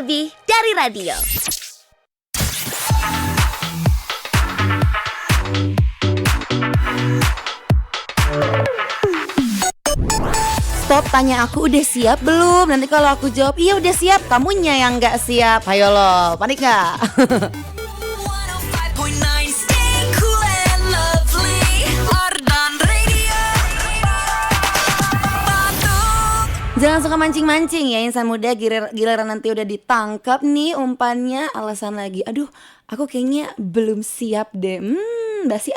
lebih dari radio. Stop tanya aku udah siap belum? Nanti kalau aku jawab iya udah siap, kamunya yang gak siap. Ayo lo, panik gak? Jangan suka mancing-mancing ya insan muda, giliran nanti udah ditangkap nih umpannya alasan lagi. Aduh, aku kayaknya belum siap deh. Basi.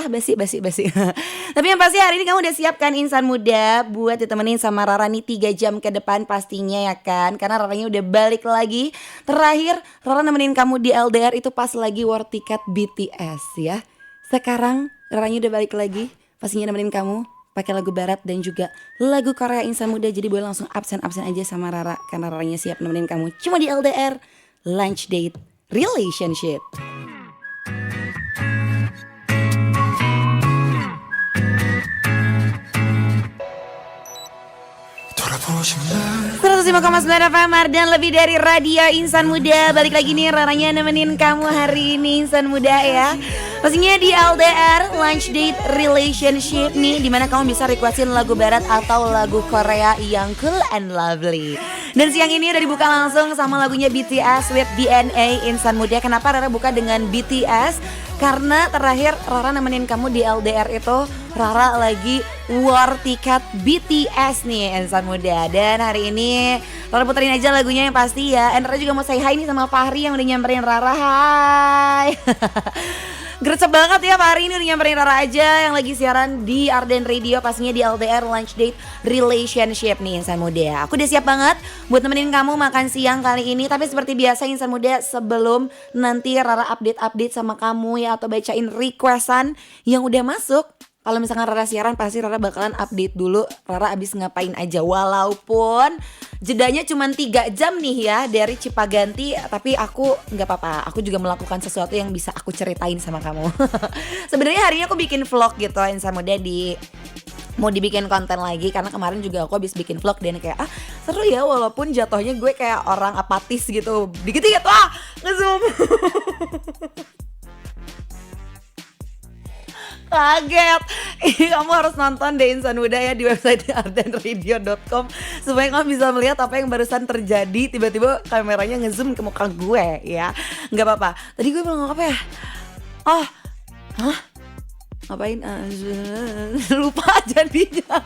Tapi yang pasti hari ini kamu udah siap kan insan muda buat ditemenin sama Rara nih 3 jam ke depan pastinya ya kan. Karena Raranya udah balik lagi. Terakhir Rara nemenin kamu di LDR itu pas lagi war tiket BTS ya. Sekarang Raranya udah balik lagi, pastinya nemenin kamu pakai lagu barat dan juga lagu Korea insan muda. Jadi boleh langsung absen aja sama Rara karena Raranya siap nemenin kamu cuma di LDR Lunch Date Relationship. Terus 105,9 FM dan lebih dari radio insan muda. Balik lagi nih Raranya nemenin kamu hari ini insan muda ya. Pastinya di LDR Lunch Date Relationship nih, dimana kamu bisa requestin lagu barat atau lagu Korea yang cool and lovely. Dan siang ini udah dibuka langsung sama lagunya BTS with DNA insan muda. Kenapa Rara buka dengan BTS? Karena terakhir Rara nemenin kamu di LDR itu Rara lagi war tiket BTS nih insan muda. Dan hari ini Rara puterin aja lagunya yang pasti ya. Dan Rara juga mau say hi nih sama Fahri yang udah nyamperin Rara. Hai. Gercep banget ya Fahri ini udah nyamperin Rara aja yang lagi siaran di Arden Radio, pastinya di LDR Lunch Date Relationship nih insan muda. Aku udah siap banget buat nemenin kamu makan siang kali ini. Tapi seperti biasa insan muda, sebelum nanti Rara update sama kamu ya atau bacain requestan yang udah masuk, kalau misalkan Rara siaran pasti Rara bakalan update dulu Rara abis ngapain aja. Walaupun jedanya cuma 3 jam nih ya dari Cipaganti, tapi aku gak apa-apa, aku juga melakukan sesuatu yang bisa aku ceritain sama kamu. Sebenarnya hari ini aku bikin vlog gitu insan muda, mau dibikin konten lagi karena kemarin juga aku habis bikin vlog dan kayak seru ya, walaupun jatuhnya gue kayak orang apatis gitu, dikit-dikit ngezoom. Kaget. Kamu harus nonton deh insan muda ya di website ardenradio.com supaya kamu bisa melihat apa yang barusan terjadi. Tiba-tiba kameranya ngezoom ke muka gue ya. Gak apa-apa. Tadi gue bilang apa ya? Ngapain? Lupa jadinya.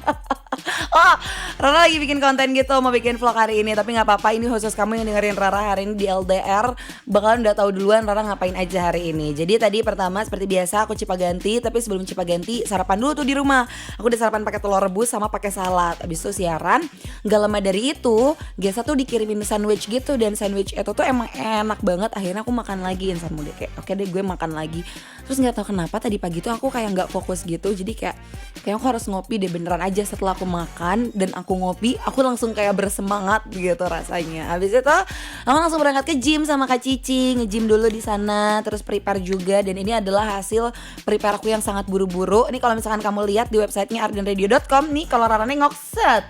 Rara lagi bikin konten gitu, mau bikin vlog hari ini. Tapi gak apa-apa, ini khusus kamu yang dengerin Rara hari ini di LDR. Bakalan udah tahu duluan Rara ngapain aja hari ini. Jadi tadi pertama seperti biasa aku Cipaganti. Tapi sebelum Cipaganti sarapan dulu tuh di rumah. Aku udah sarapan pakai telur rebus sama pakai salad. Abis itu siaran. Gak lama dari itu Gesa tuh dikirimin sandwich gitu. Dan sandwich itu tuh emang enak banget. Akhirnya aku makan lagi insan muda. Kayak oke deh gue makan lagi. Terus gak tahu kenapa tadi pagi tuh aku kayak gak fokus gitu. Jadi kayak aku harus ngopi deh beneran aja. Setelah aku makan dan aku ngopi, aku langsung kayak bersemangat gitu rasanya. Habis itu aku langsung berangkat ke gym sama Kak Cici, nge-gym dulu di sana, terus prepare juga. Dan ini adalah hasil prepare aku yang sangat buru-buru. Ini kalau misalkan kamu lihat di websitenya ardenradio.com nih, kalau Rara nengok set,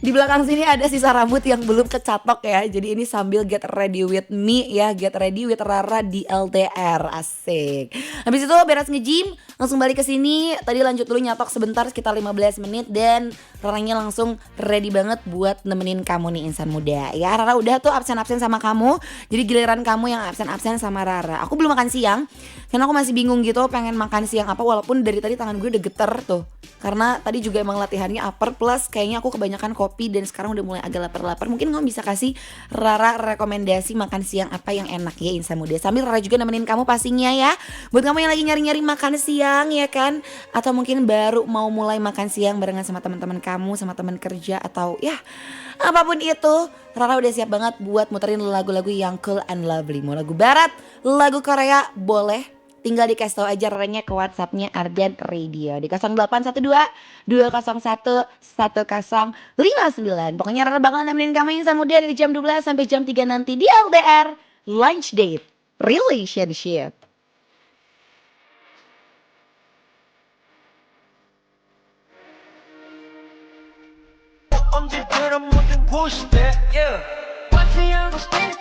di belakang sini ada sisa rambut yang belum kecatok ya. Jadi ini sambil get ready with me ya, get ready with Rara di LDR, asik. Habis itu beres nge-gym, langsung balik ke sini. Tadi lanjut dulu nyatok sebentar sekitar 15 menit dan Raranya langsung ready banget buat nemenin kamu nih insan muda. Ya Rara udah tuh absen-absen sama kamu. Jadi giliran kamu yang absen-absen sama Rara. Aku belum makan siang karena aku masih bingung gitu pengen makan siang apa, walaupun dari tadi tangan gue udah geter tuh. Karena tadi juga emang latihannya upper, plus kayaknya aku kebanyakan kopi dan sekarang udah mulai agak lapar-lapar. Mungkin kamu bisa kasih Rara rekomendasi makan siang apa yang enak ya insan muda. Sambil Rara juga nemenin kamu pastinya ya. Buat kamu yang lagi nyari-nyari makan siang ya kan, atau mungkin baru mau mulai makan siang barengan sama teman-teman kamu, sama teman kerja, atau ya apapun itu, Rara udah siap banget buat muterin lagu-lagu yang cool and lovely. Mau lagu barat, lagu Korea, boleh. Tinggal dikasih tahu aja Raranya ke WhatsAppnya Arden Radio di 0812 201 1059. Pokoknya Rara bakal nemenin kamu insan muda dari jam 12 sampai jam 3 nanti di LDR Lunch Date Relationship. 언제처럼 모든 push that yeah. What's the other step?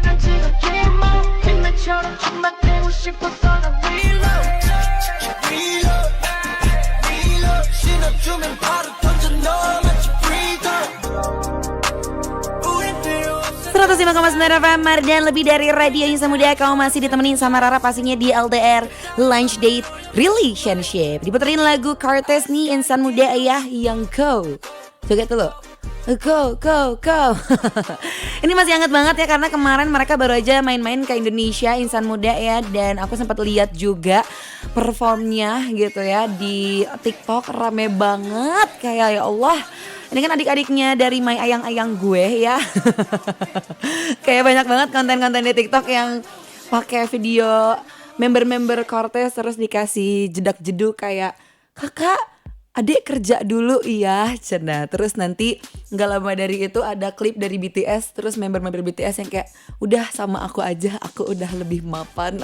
난 지겹지만 힘내처럼 정말 되고 싶어서 난 reload reload reload 신어주면 바로 던져 너 마치 breather 우린 필요 없어 105,9 FM dan lebih dari radio Insan Muda. Kamu masih ditemenin sama Rara pastinya di LDR Lunch Date Relationship. Diputerin lagu Cortez nih, Insan Muda ya, yang go. Joget dulu. Go. Ini masih hangat banget ya, karena kemarin mereka baru aja main-main ke Indonesia, Insan Muda ya. Dan aku sempat lihat juga performnya gitu ya di TikTok, rame banget. Kayak ya Allah, ini kan adik-adiknya dari My Ayang-Ayang gue ya. Kayak banyak banget konten-konten di TikTok yang pakai video member-member Cortez terus dikasih jedak-jeduk kayak, kakak, adik kerja dulu iya cena. Terus nanti gak lama dari itu ada klip dari BTS, terus member-member BTS yang kayak, udah sama aku aja, aku udah lebih mapan.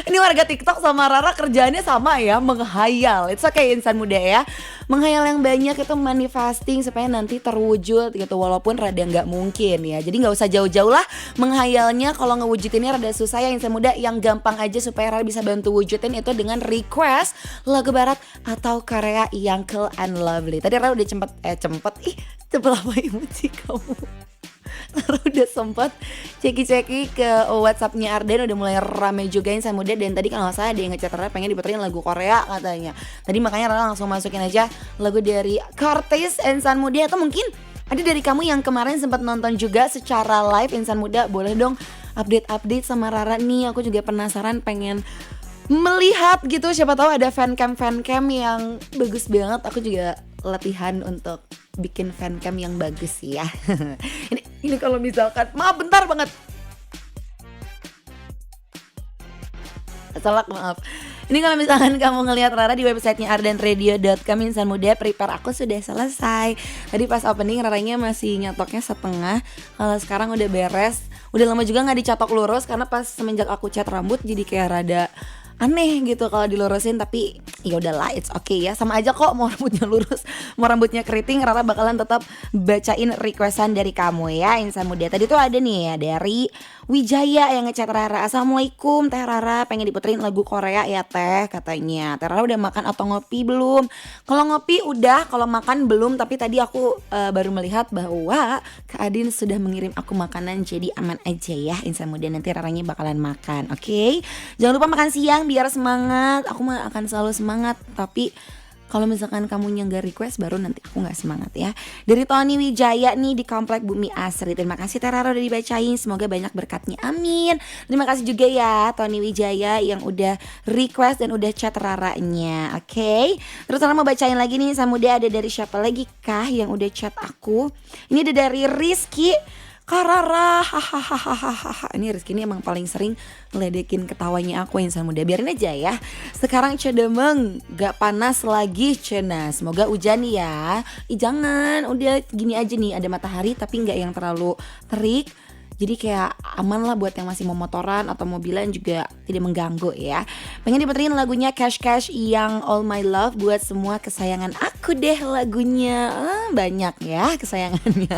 Ini warga TikTok sama Rara kerjaannya sama ya, menghayal. It's okay Insan Muda ya, menghayal yang banyak itu manifesting supaya nanti terwujud gitu, walaupun rada gak mungkin ya. Jadi gak usah jauh-jauh lah menghayalnya. Kalau ngewujudinnya rada susah ya Insan Muda, yang gampang aja supaya Rara bisa bantu wujudin itu dengan request lagu barat atau Korea yang cool and lovely. Tadi Rara udah cepet apa emoji kamu. Rara udah sempet ceki-ceki ke WhatsAppnya Arden, udah mulai rame juga Insan Muda. Dan tadi kalau gak salah ada yang ngechat Rara pengen diputerin lagu Korea katanya. Tadi makanya Rara langsung masukin aja lagu dari Cortez Insan Muda. Atau mungkin ada dari kamu yang kemarin sempat nonton juga secara live Insan Muda, boleh dong update sama Rara nih. Aku juga penasaran, pengen melihat gitu, siapa tahu ada fancam yang bagus banget. Aku juga latihan untuk bikin fancam yang bagus ya. Ini kalau misalkan, maaf bentar banget. Maaf. Ini kalau misalkan kamu ngelihat Rara di websitenya ardenradio.com Insan Muda, prepare aku sudah selesai. Tadi pas opening Raranya masih nyatoknya setengah. Kalau sekarang udah beres. Udah lama juga gak dicatok lurus, karena pas semenjak aku cat rambut jadi kayak rada aneh gitu kalau dilurusin. Tapi ya udahlah, it's okay ya, sama aja kok mau rambutnya lurus mau rambutnya keriting. Rara bakalan tetap bacain requestan dari kamu ya Insan Muda. Tadi tuh ada nih ya dari Wijaya yang ngechat Rara, assalamualaikum Teh Rara, pengen diputerin lagu Korea ya Teh katanya. Teh Rara udah makan atau ngopi belum? Kalau ngopi udah, kalau makan belum. Tapi tadi aku baru melihat bahwa Kak Adin sudah mengirim aku makanan, jadi aman aja ya Insan Muda. Nanti Raranya bakalan makan, oke? Jangan lupa makan siang biar semangat. Aku mah akan selalu semangat, tapi kalau misalkan kamunya gak request, baru nanti aku gak semangat ya. Dari Tony Wijaya nih di Komplek Bumi Asri. Terima kasih Teh Rara udah dibacain, semoga banyak berkatnya, amin. Terima kasih juga ya Tony Wijaya yang udah request dan udah chat Raranya, oke? Terus Rara mau bacain lagi nih Insan Muda, ada dari siapa lagi kah yang udah chat aku. Ini ada dari Rizky Karara, hahaha. Ini Rizky ini emang paling sering ngeledekin ketawanya aku Insan Muda. Biarin aja ya. Sekarang Cedemeng gak panas lagi cena. Semoga hujan ya. Jangan, udah gini aja nih, ada matahari tapi gak yang terlalu terik. Jadi kayak aman lah buat yang masih mau motoran atau mobilan, juga tidak mengganggu ya. Pengen diputerin lagunya Cash Cash yang All My Love buat semua kesayangan aku deh lagunya. Banyak ya kesayangannya.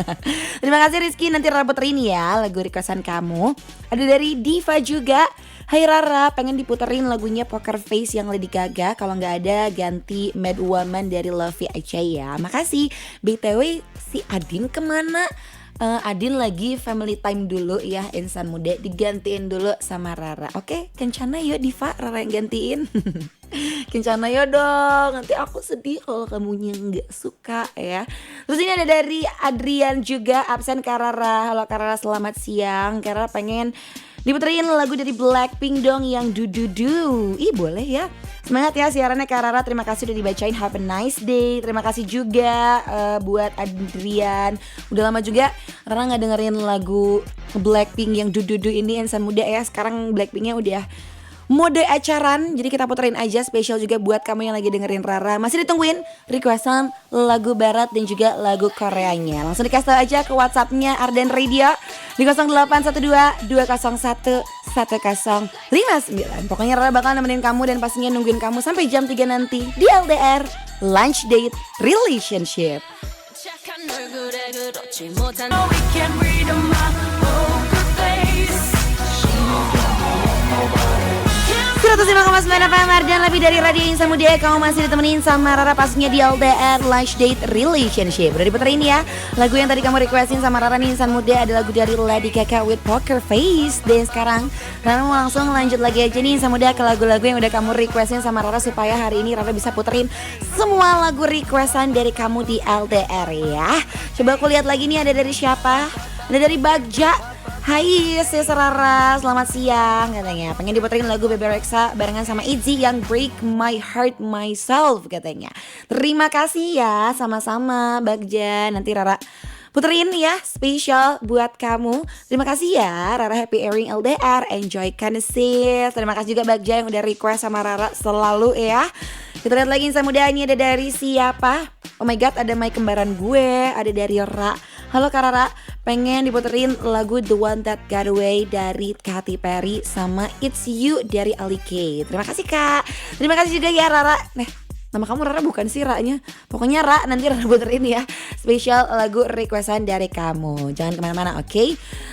Terima kasih Rizky, nanti Rara puterin ya lagu requestan kamu. Ada dari Diva juga. Hai Rara, pengen diputerin lagunya Poker Face yang Lady Gaga. Kalau gak ada ganti Mad Woman dari Lovey aja ya. Makasih. BTW si Adin kemana? Adin lagi family time dulu ya Insan Muda, digantiin dulu sama Rara. Oke, kencana yuk Diva, Rara yang gantiin. Kencana yuk dong, nanti aku sedih kalau kamunya gak suka ya. Terus ini ada dari Adrian juga, absen Kak Rara. Halo Kak Rara, selamat siang. Kak Rara pengen diputerin lagu dari Blackpink dong yang Du Du Du. Ih boleh ya. Semangat ya siarannya Kak Rara, terima kasih udah dibacain, have a nice day. Terima kasih juga buat Adrian. Udah lama juga Rara gak dengerin lagu Blackpink yang Du Du Du ini Insan Muda ya. Sekarang Blackpinknya udah mode acaran, jadi kita puterin aja spesial juga buat kamu yang lagi dengerin Rara. Masih ditungguin requestan lagu barat dan juga lagu Koreanya. Langsung dikasih tau aja ke WhatsAppnya Arden Radio di 0812 201 1059. Pokoknya Rara bakal nemenin kamu dan pastinya nungguin kamu sampai jam 3 nanti di LDR Lunch Date Relationship. 착한 얼굴에 그렇지 못한 We can read them all 105,9 FM Ardan, lebih dari radio Insan Muda. Kamu masih ditemenin sama Rara pastinya di LDR Lunch Date Relationship. Udah diputerin ya. Lagu yang tadi kamu requestin sama Rara nih Insan Muda ada lagu dari Lady Gaga with Poker Face. Dan sekarang Rara mau langsung lanjut lagi aja nih Insan Muda ke lagu-lagu yang udah kamu requestin sama Rara, supaya hari ini Rara bisa puterin semua lagu requestan dari kamu di LDR ya. Coba aku lihat lagi nih, ada dari siapa? Ada dari Bagja. Hai sis Rara, selamat siang katanya. Pengen diputerin lagu Bebe Rexha barengan sama Itzy yang Break My Heart Myself katanya. Terima kasih ya, sama-sama Bagja. Nanti Rara puterin ya, spesial buat kamu. Terima kasih ya Rara, happy airing LDR. Enjoy kan sis. Terima kasih juga Bagja yang udah request sama Rara selalu ya. Kita lihat lagi Insan Muda, ini ada dari siapa? Oh my god, ada my kembaran gue. Ada dari Ra. Halo Kak Rara, pengen diputerin lagu The One That Got Away dari Katy Perry sama It's You dari Ali K. Terima kasih Kak. Terima kasih juga ya Rara. Nama kamu Rara bukan sih Ra-nya. Pokoknya Ra, nanti Rara puterin ya spesial lagu requestan dari kamu. Jangan kemana-mana, oke?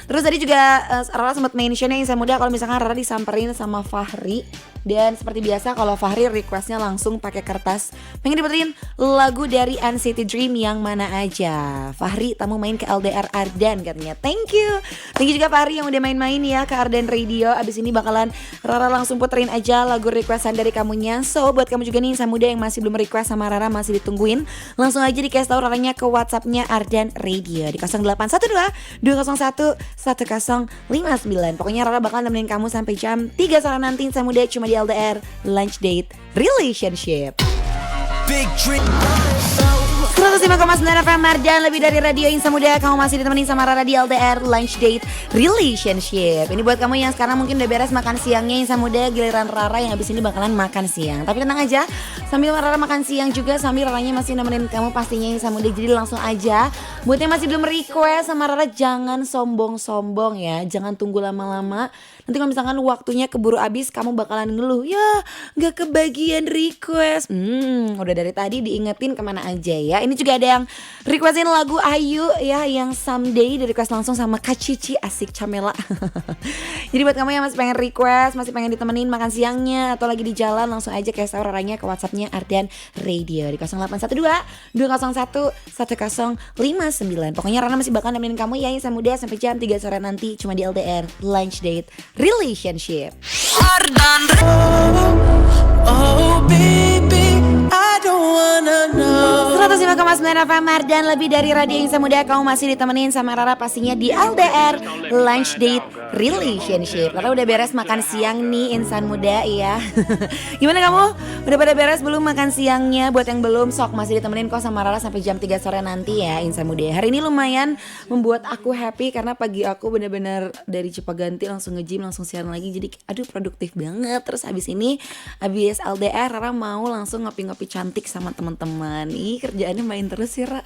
Terus tadi juga Rara sempat mention ya Insan Muda, kalau misalkan Rara disamperin sama Fahri. Dan seperti biasa kalau Fahri requestnya langsung pakai kertas. Pengen diputerin lagu dari NCT Dream yang mana aja. Fahri, tamu main ke LDR Ardan katanya. Thank you. Thank you juga Fahri yang udah main-main ya ke Ardan Radio. Abis ini bakalan Rara langsung puterin aja lagu requestan dari kamunya. So buat kamu juga nih Insan Muda yang masih belum request sama Rara, masih ditungguin, langsung aja dikasih tahu Raranya ke WhatsAppnya Ardan Radio di 0812 201 1059. Pokoknya Rara bakal nemenin kamu sampai jam 3 sore nanti Insan Muda, cuma di LDR Lunch Date Relationship. Big dream. 105,9 FM Ardan, lebih dari radio Insan Muda. Kamu masih ditemenin sama Rara di LDR Lunch Date Relationship. Ini buat kamu yang sekarang mungkin udah beres makan siangnya Insan Muda, giliran Rara yang habis ini bakalan makan siang. Tapi tenang aja, sambil Rara makan siang juga sambil Raranya masih nemenin kamu pastinya Insan Muda. Jadi langsung aja, buat yang masih belum request sama Rara, jangan sombong-sombong ya. Jangan tunggu lama-lama. Nanti kalau misalkan waktunya keburu habis, kamu bakalan ngeluh, ya gak kebagian request. Udah dari tadi diingetin kemana aja ya. Ini juga ada yang requestin lagu Ayu ya, yang Someday, di request langsung sama Kak Cici, asik Camela. Jadi buat kamu yang masih pengen request, masih pengen ditemenin makan siangnya atau lagi di jalan, langsung aja kasih tahu Raranya ke WhatsAppnya Ardan Radio di 0812 201 1059. Pokoknya Rara masih bakal nemenin kamu ya Insan Muda sampai jam 3 sore nanti, cuma di LDR Lunch Date Relationship. Ardan. Oh baby, I don't wanna know. 105,9 FM Ardan, lebih dari radio Insan Muda. Kamu masih ditemenin sama Rara pastinya di LDR Lunch Date Relationship. Rara udah beres makan siang nih Insan Muda ya. Gimana kamu? Udah pada beres belum makan siangnya? Buat yang belum, sok masih ditemenin kok sama Rara sampai jam 3 sore nanti ya Insan Muda. Hari ini lumayan membuat aku happy karena pagi aku bener-bener dari Cipaganti langsung nge-gym, langsung siaran lagi. Jadi aduh produktif banget. Terus abis ini, abis LDR Rara mau langsung ngopi-ngopi cantik sama teman-teman. Ih, kerjaannya main terus sih Ra.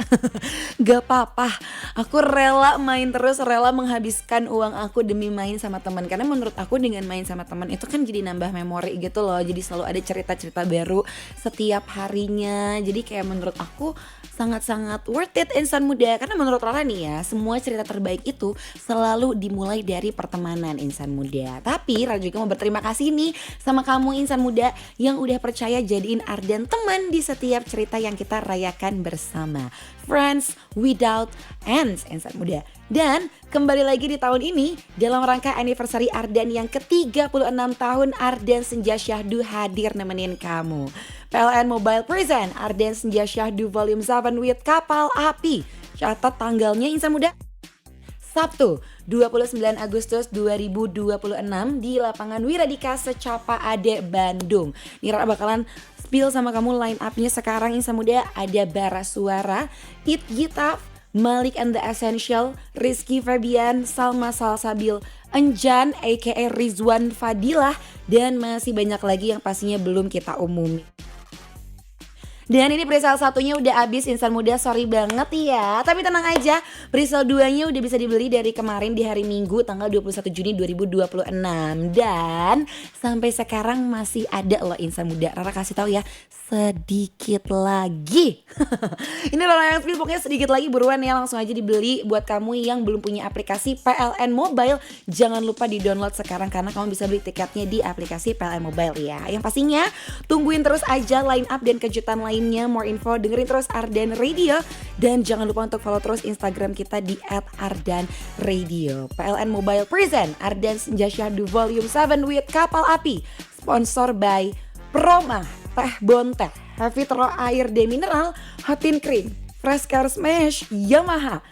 Gak apa-apa, aku rela main terus, rela menghabiskan uang aku demi main sama teman. Karena menurut aku dengan main sama teman itu kan jadi nambah memori gitu loh. Jadi selalu ada cerita-cerita baru setiap harinya. Jadi kayak menurut aku sangat-sangat worth it Insan Muda. Karena menurut Rara nih ya, semua cerita terbaik itu selalu dimulai dari pertemanan Insan Muda. Tapi Rara juga mau berterima kasih nih sama kamu Insan Muda yang udah percaya jadiin Ardan teman di setiap cerita yang kita rayakan bersama. Friends without ends Insan Muda. Dan kembali lagi di tahun ini dalam rangka anniversary Ardan yang ke-36 tahun, Ardan Senja Syahdu hadir nemenin kamu. PLN Mobile present Ardan Senja Syahdu Volume 7 with Kapal Api. Catat tanggalnya Insan Muda, Sabtu 29 Agustus 2026 di lapangan Wiradika Secapa Ade Bandung. Ini Rara bakalan spill sama kamu line up-nya sekarang Insan Muda. Ada Bara Suara, It Gita, Malik and the Essential, Rizky Febian, Salma Salsabil, Enjan aka Rizwan Fadilah, dan masih banyak lagi yang pastinya belum kita umumi. Dan ini presale satunya udah habis, insan muda sorry banget ya. Tapi tenang aja, presale 2-nya udah bisa dibeli dari kemarin di hari Minggu tanggal 21 Juni 2026. Dan sampai sekarang masih ada loh insan muda. Rara kasih tahu ya, sedikit lagi. Ini Rara yang spill, pokoknya sedikit lagi, buruan ya, langsung aja dibeli. Buat kamu yang belum punya aplikasi PLN Mobile, jangan lupa di-download sekarang karena kamu bisa beli tiketnya di aplikasi PLN Mobile ya. Yang pastinya tungguin terus aja line up dan kejutan lainnya. More info dengerin terus Ardan Radio, dan jangan lupa untuk follow terus Instagram kita di @ardanradio. PLN Mobile present Ardan Senja Syahdu Volume 7 with Kapal Api, sponsor by Proma, Teh Bonteh, Heavy Tro Air de Mineral, Hotin Cream, Fresh Car Smash, Yamaha,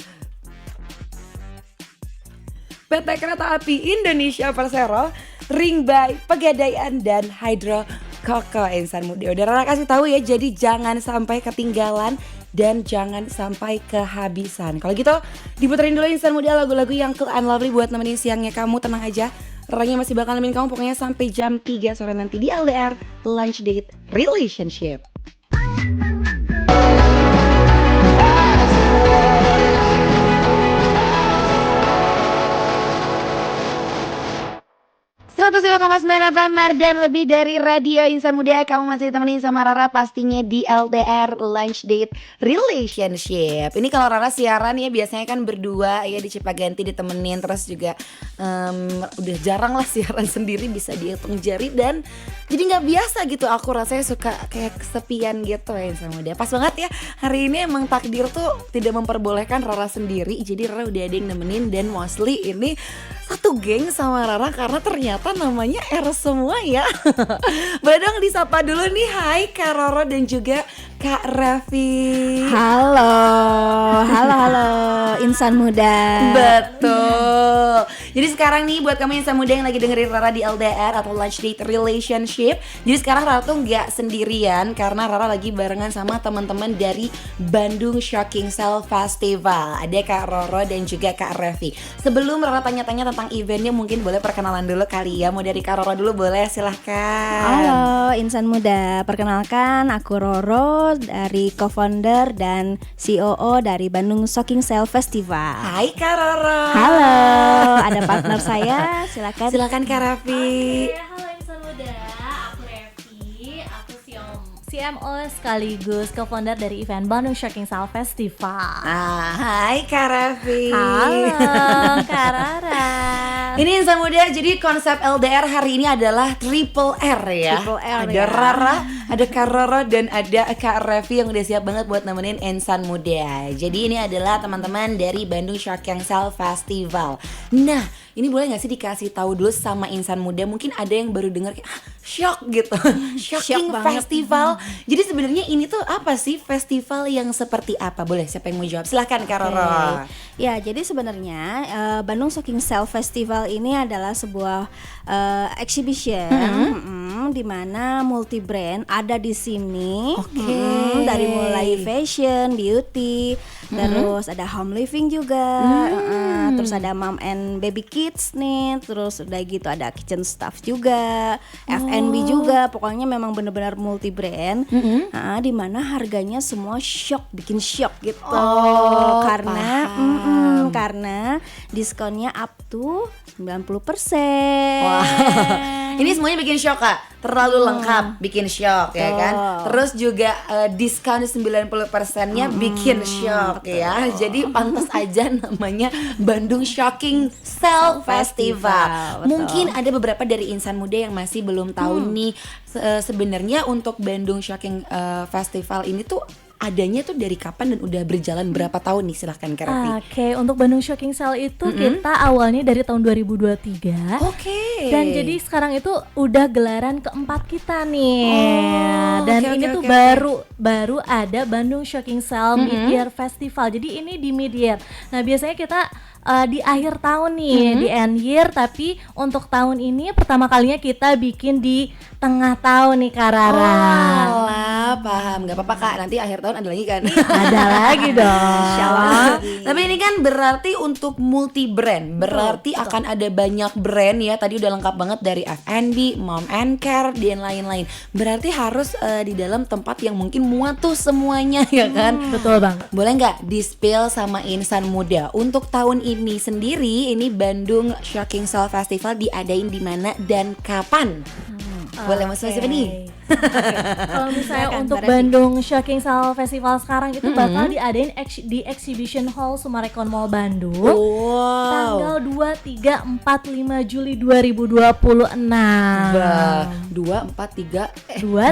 PT Kereta Api Indonesia Persero, Ring by Pegadaian, dan Hydro Koko insan muda. Udah Rara kasih tahu ya, jadi jangan sampai ketinggalan dan jangan sampai kehabisan. Kalau gitu diputerin dulu insan muda lagu-lagu yang cool and lovely buat nemenin siangnya kamu. Tenang aja, Raranya masih bakal nemenin kamu pokoknya sampai jam 3 sore nanti di LDR Lunch Date Relationship. 105,9 FM Mardan, lebih dari radio insan muda. Kamu masih ditemenin sama Rara pastinya di LDR Lunch Date Relationship. Ini kalau Rara siaran ya biasanya kan berdua ya di Cipaganti ditemenin. Terus juga udah jarang lah siaran sendiri, bisa dihitung jari. Dan jadi gak biasa gitu, aku rasanya suka kayak kesepian gitu ya insan muda. Pas banget ya, hari ini emang takdir tuh tidak memperbolehkan Rara sendiri. Jadi Rara udah ada yang nemenin, dan mostly ini satu geng sama Rara karena ternyata namanya R semua ya. Boleh dong disapa dulu nih. Hai Kak Roro dan juga Kak Raffi. Halo insan muda. Betul. Jadi sekarang nih buat kamu insan muda yang lagi dengerin Rara di LDR atau Lunch Date Relationship, jadi sekarang Rara tuh gak sendirian karena Rara lagi barengan sama teman-teman dari Bandung Shocking Self Festival. Ada Kak Roro dan juga Kak Raffi. Sebelum Rara tanya-tanya tentang eventnya, mungkin boleh perkenalan dulu kali ya. Mau dari Kak Roro dulu boleh, silahkan. Halo insan muda, perkenalkan aku Roro, dari co-founder dan COO dari Bandung Shocking Self Festival. Hai Kak Roro. Halo, ada partner saya, silakan. Silakan Kak Raffi. Oke, halo insan muda, aku Revi, aku CMO sekaligus co-founder dari event Bandung Shocking Self Festival. Hai Kak Raffi. Halo Kak Rara. Ini insan muda, jadi konsep LDR hari ini adalah Triple R ya. Triple R ada ya. Rara, ada Kak Roro, dan ada Kak Raffi yang udah siap banget buat nemenin insan muda. Jadi ini adalah teman-teman dari Bandung Shocking Self Festival. Nah, ini boleh gak sih dikasih tahu dulu sama insan muda? Mungkin ada yang baru dengar kayak shock gitu. Shocking Shock banget. Festival. Jadi sebenarnya ini tuh apa sih, festival yang seperti apa? Boleh siapa yang mau jawab? Silahkan Kak Roro. Oke. Ya, jadi sebenarnya Bandung Shocking Self Festival ini adalah sebuah exhibition di mana multi brand ada di sini. Oke. Dari mulai fashion, beauty, terus ada home living juga, terus ada mom and baby kids nih, terus udah gitu ada kitchen staff juga, F&B juga. Pokoknya memang benar-benar multi brand. Di mana harganya semua bikin shock gitu. Karena karena diskonnya up to 90%. Wah. Ini semuanya bikin shock Kak. Terlalu lengkap bikin shock ya kan. Terus juga diskon 90%-nya bikin shock ya. Jadi pantas aja namanya Bandung Shocking Self Festival. Betul. Mungkin ada beberapa dari insan muda yang masih belum tahu nih sebenarnya untuk Bandung Shocking Festival ini tuh adanya tuh dari kapan dan udah berjalan berapa tahun nih? Silahkan Kak Raffi. Oke, untuk Bandung Shocking Sale itu kita awalnya dari tahun 2023. Oke. Dan jadi sekarang itu udah gelaran keempat kita nih. Dan oke, ini oke, tuh oke, baru ada Bandung Shocking Sale Mid-Year Festival. Jadi ini di mid-year. Nah, biasanya kita di akhir tahun nih, di end year, tapi untuk tahun ini pertama kalinya kita bikin di tengah tahun nih Kak Rara. Walah, Paham. Gak apa-apa Kak, nanti akhir tahun ada lagi kan? Ada lagi dong. Tapi ini kan berarti untuk multi brand, berarti akan ada banyak brand ya. Tadi udah lengkap banget dari F&B, Mom and Care, dan lain-lain. Berarti harus di dalam tempat yang mungkin muat tuh semuanya ya kan? Betul banget. Boleh nggak di-spill sama insan muda untuk tahun ini sendiri, ini Bandung Shocking Sale Festival diadain di mana dan kapan? Boleh Mas siapa nih? Kalau misalnya Silakan, untuk Mbak Revi. Bandung Shocking Sale Festival sekarang itu bakal diadain di Exhibition Hall Summarecon Mall Bandung. Tanggal 2, 3, 4, 5 Juli 2026. 2, 4, 3 2,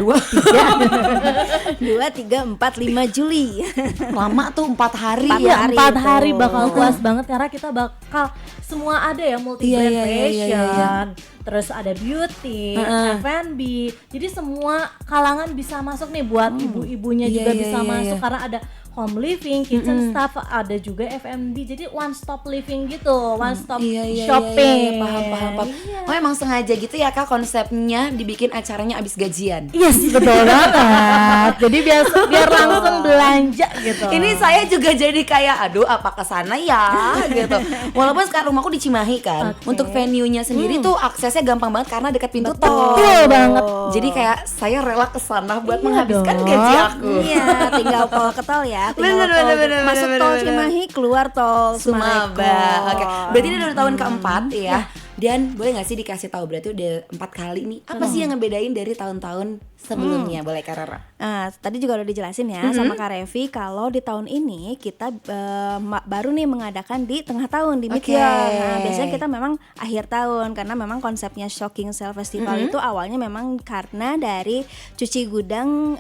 2, 3, 4, 5 Juli. lama tuh 4 hari Empat ya. hari. 4 hari tuh. bakal puas banget karena kita bakal semua ada ya, multi brand Iya, iya, iya, fashion, terus ada beauty, F&B. Jadi semua kalangan bisa masuk nih, buat ibu-ibunya Iya, juga iya, bisa iya, masuk iya. karena ada home living, kitchen staff, ada juga F&B. Jadi one stop living gitu, one stop shopping. Paham. Oh emang sengaja gitu ya Kak konsepnya dibikin acaranya abis gajian. Yes, betul banget. Jadi biar langsung belanja gitu. Ini saya juga jadi kayak aduh apa kesana ya gitu. Walaupun sekarang rumahku di Cimahi kan. Oke. Untuk venue-nya sendiri tuh aksesnya gampang banget karena dekat pintu tol. Betul banget. Jadi kayak saya rela kesana buat Iya menghabiskan dong. gaji aku. Iya, tinggal tol ke tol ya. Tinggal Bener, tol, bener, masuk bener, tol bener. Cimahi, keluar tol Sumaba. Summarecon. Oke. Berarti ini udah tahun keempat ya. Dan boleh gak sih dikasih tahu berarti udah 4 kali nih. Apa sih yang ngebedain dari tahun-tahun sebelumnya? Boleh Kak Rara? Nah, tadi juga udah dijelasin ya sama Kak Revi kalau di tahun ini kita baru nih mengadakan di tengah tahun di Oke. mid-year. Nah, biasanya kita memang akhir tahun karena memang konsepnya Shocking Sale Festival itu awalnya memang karena dari cuci gudang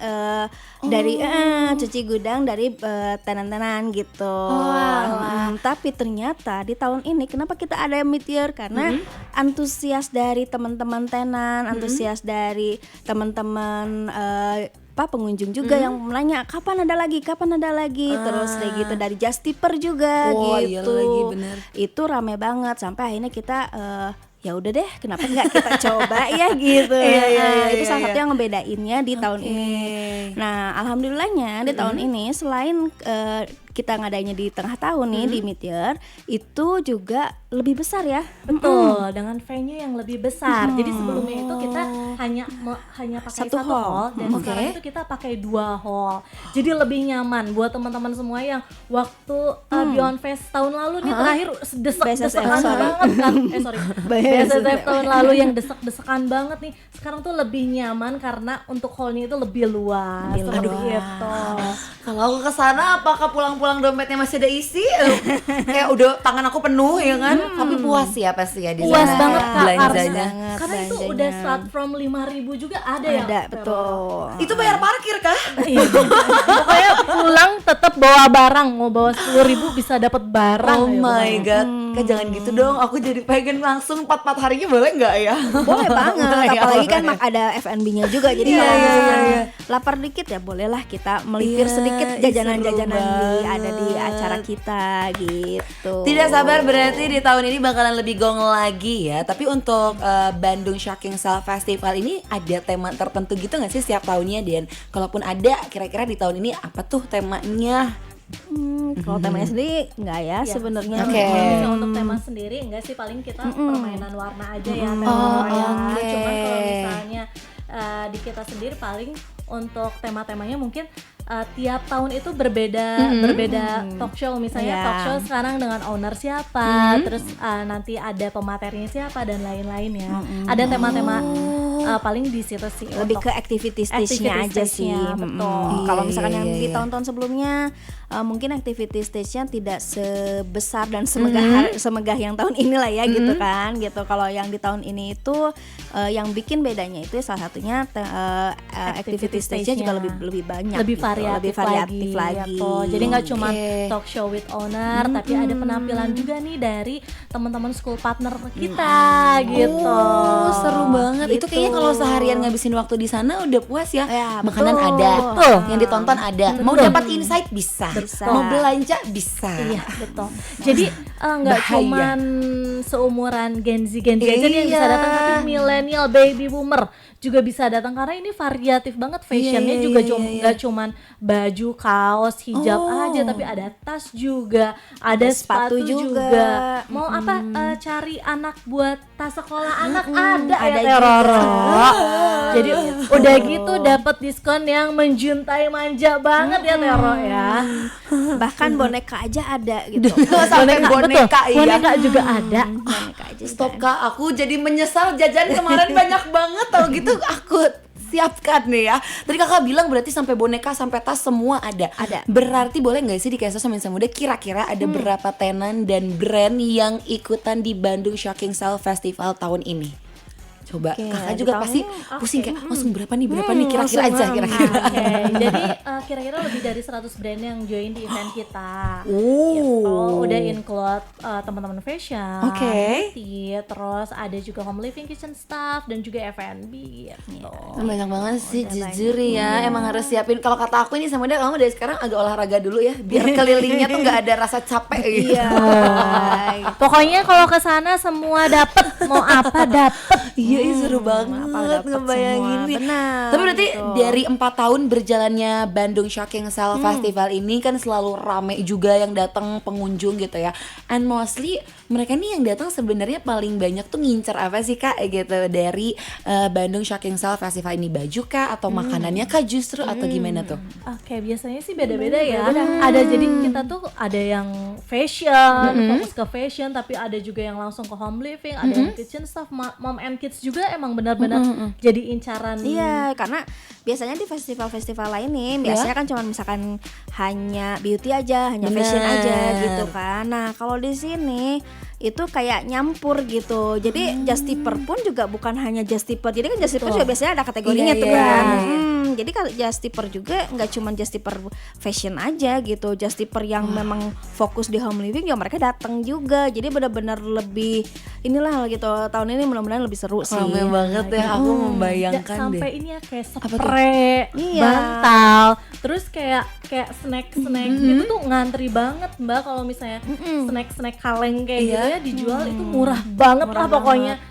dari tenan-tenan gitu. Tapi ternyata di tahun ini kenapa kita ada mid-year karena antusias dari teman-teman tenan, antusias dari teman-teman pengunjung juga yang menanya kapan ada lagi terus kayak gitu dari Just Tipper juga Wah, iya gitu. lagi, bener. Itu rame banget sampai akhirnya kita ya udah deh kenapa nggak kita coba ya gitu. Itu salah satu yang ngebedainnya di tahun ini. Nah alhamdulillahnya di tahun ini selain kita ngadainnya di tengah tahun nih di mid-year itu juga lebih besar ya. Betul, dengan venue yang lebih besar. Jadi sebelumnya itu kita hanya pakai Satu satu hall dan Oke. sekarang itu kita pakai 2 hall. Jadi lebih nyaman buat teman-teman semua yang waktu Beyond Fest tahun lalu nih terakhir desek-desekan sorry. banget kan. BSSF tahun lalu yang desek-desekan banget nih. Sekarang tuh lebih nyaman karena untuk hallnya itu lebih luas. Seperti itu. Kalau aku kesana apakah pulang-pulang dompetnya masih ada isi? Kayak udah tangan aku penuh ya kan? Tapi puas ya pasti ya di Puas sana banget Kak belanjanya. karena itu belanjanya. udah start from 5.000 juga ada ya. Ada betul. Itu bayar parkir kah? Iya. Pokoknya pulang tetap bawa barang, mau bawa 10.000 bisa dapat barang. Oh Ayo, my god, Kak jangan gitu dong. Aku jadi pengen langsung 4 harinya boleh nggak ya? Boleh banget, Boleh ya, apalagi kan boleh. ada F&B-nya juga. Jadi Iya, kalau iya, misalkan iya. lapar dikit ya bolehlah kita melipir Iya, sedikit jajanan-jajanan seru ada di banget. acara kita gitu. Tidak sabar berarti di tahun ini bakalan lebih gong lagi ya. Tapi untuk Bandung Shocking Sale Festival ini ada tema tertentu gitu nggak sih setiap tahunnya Dan? Kalaupun ada, kira-kira di tahun ini apa tuh temanya? Kalau temanya sendiri enggak ya Iya, sebenarnya. Oke. Bisa untuk tema sendiri enggak sih, paling kita permainan warna aja ya tema ya. oke. Cuman kalau misalnya di kita sendiri paling untuk tema-temanya mungkin tiap tahun itu berbeda talk show. Misalnya Iya. talk show sekarang dengan owner siapa, terus nanti ada pematerinya siapa dan lain-lain ya. Ada tema-tema paling di situ sih. Lebih untuk ke activity stage-nya activity aja sih. stage-nya, betul. Kalau misalkan yang Iya, di iya. tahun-tahun sebelumnya mungkin activity stage-nya tidak sebesar dan semegah yang tahun ini lah ya gitu kan. Gitu. Kalau yang di tahun ini itu yang bikin bedanya itu salah satunya activity stage-nya juga lebih banyak. lebih gitu. variatif, lebih variatif lagi. gitu. Jadi nggak cuma Oke. talk show with owner, tapi ada penampilan juga nih dari teman-teman school partner kita gitu. Oh, seru banget. Itu Gitu. kayaknya kalau seharian ngabisin waktu di sana udah puas ya. Ya, Makanan betul. ada, Betul. yang ditonton ada. Mau Betul. dapat insight bisa. Bisa. Mau belanja bisa. Iya betul. Jadi nggak Bahaya. cuman seumuran Gen Z aja nih yang bisa Iya. datang, tapi milenial, baby boomer juga bisa datang karena ini variatif banget fashionnya juga nggak cuman baju, kaos, hijab aja, tapi ada tas juga, ada sepatu juga. Mau apa cari anak buat tas sekolah anak ada ya Roro. Jadi udah gitu dapat diskon yang menjuntai manja banget ya Tero ya. Bahkan boneka aja ada gitu. Sampai boneka, iya. Boneka juga ada. Boneka aja Stop Kak, aku jadi menyesal jajan kemarin banyak banget tau gitu, aku siapkan nih ya. Tadi kakak bilang berarti sampai boneka, sampai tas semua ada. Berarti boleh nggak sih di Keso sama Insan Muda kira-kira ada berapa tenan dan brand yang ikutan di Bandung Shocking Sale Festival tahun ini? Coba kakak juga pasti pusing kayak langsung berapa nih kira-kira aja kira-kira. Jadi kira-kira lebih dari 100 brand yang join di event kita. Udah include teman-teman fashion, beauty, terus ada juga home living, kitchen staff, dan juga F&B gitu. Banyak banget sih jujur ya. Emang harus siapin. Kalau kata aku ini sama dia, kamu dari sekarang agak olahraga dulu ya, biar kelilingnya tuh nggak ada rasa capek gitu. Pokoknya kalau ke sana semua dapet, mau apa dapet. Iya, seru banget ngebayangin nih. Tapi berarti dari 4 tahun berjalannya Bandung Shocking Sale Festival ini kan selalu rame juga yang datang pengunjung gitu ya. And mostly mereka nih yang datang sebenarnya paling banyak tuh ngincer apa sih Kak gitu dari Bandung Shocking Sale Festival ini, baju kah atau makanannya kah justru atau gimana tuh? Oke, biasanya sih beda-beda ya. Ada jadi kita tuh ada yang fashion, fokus ke fashion, tapi ada juga yang langsung ke home living, ada yang kitchen staff, mom and kids juga emang benar-benar jadi incaran. Iya, karena biasanya di festival-festival lain nih biasanya kan cuma misalkan hanya beauty aja, hanya fashion aja gitu kan. Nah, kalau di sini itu kayak nyampur gitu. Jadi just tipper pun juga bukan hanya just tipper. Jadi kan just tipper juga biasanya ada kategorinya tuh kan. Jadi kalau just tipper juga nggak cuma just tipper fashion aja gitu. Just tipper yang memang fokus di home living ya mereka datang juga. Jadi benar-benar lebih inilah gitu. Tahun ini mudah-mudahan lebih seru sih. Rame banget ya, aku membayangkan deh. Sampai ini ya kayak spray, bantal, terus kayak snack gitu tuh ngantri banget Mbak. Kalau misalnya snack kaleng kayak gitu ya dijual itu murah banget lah pokoknya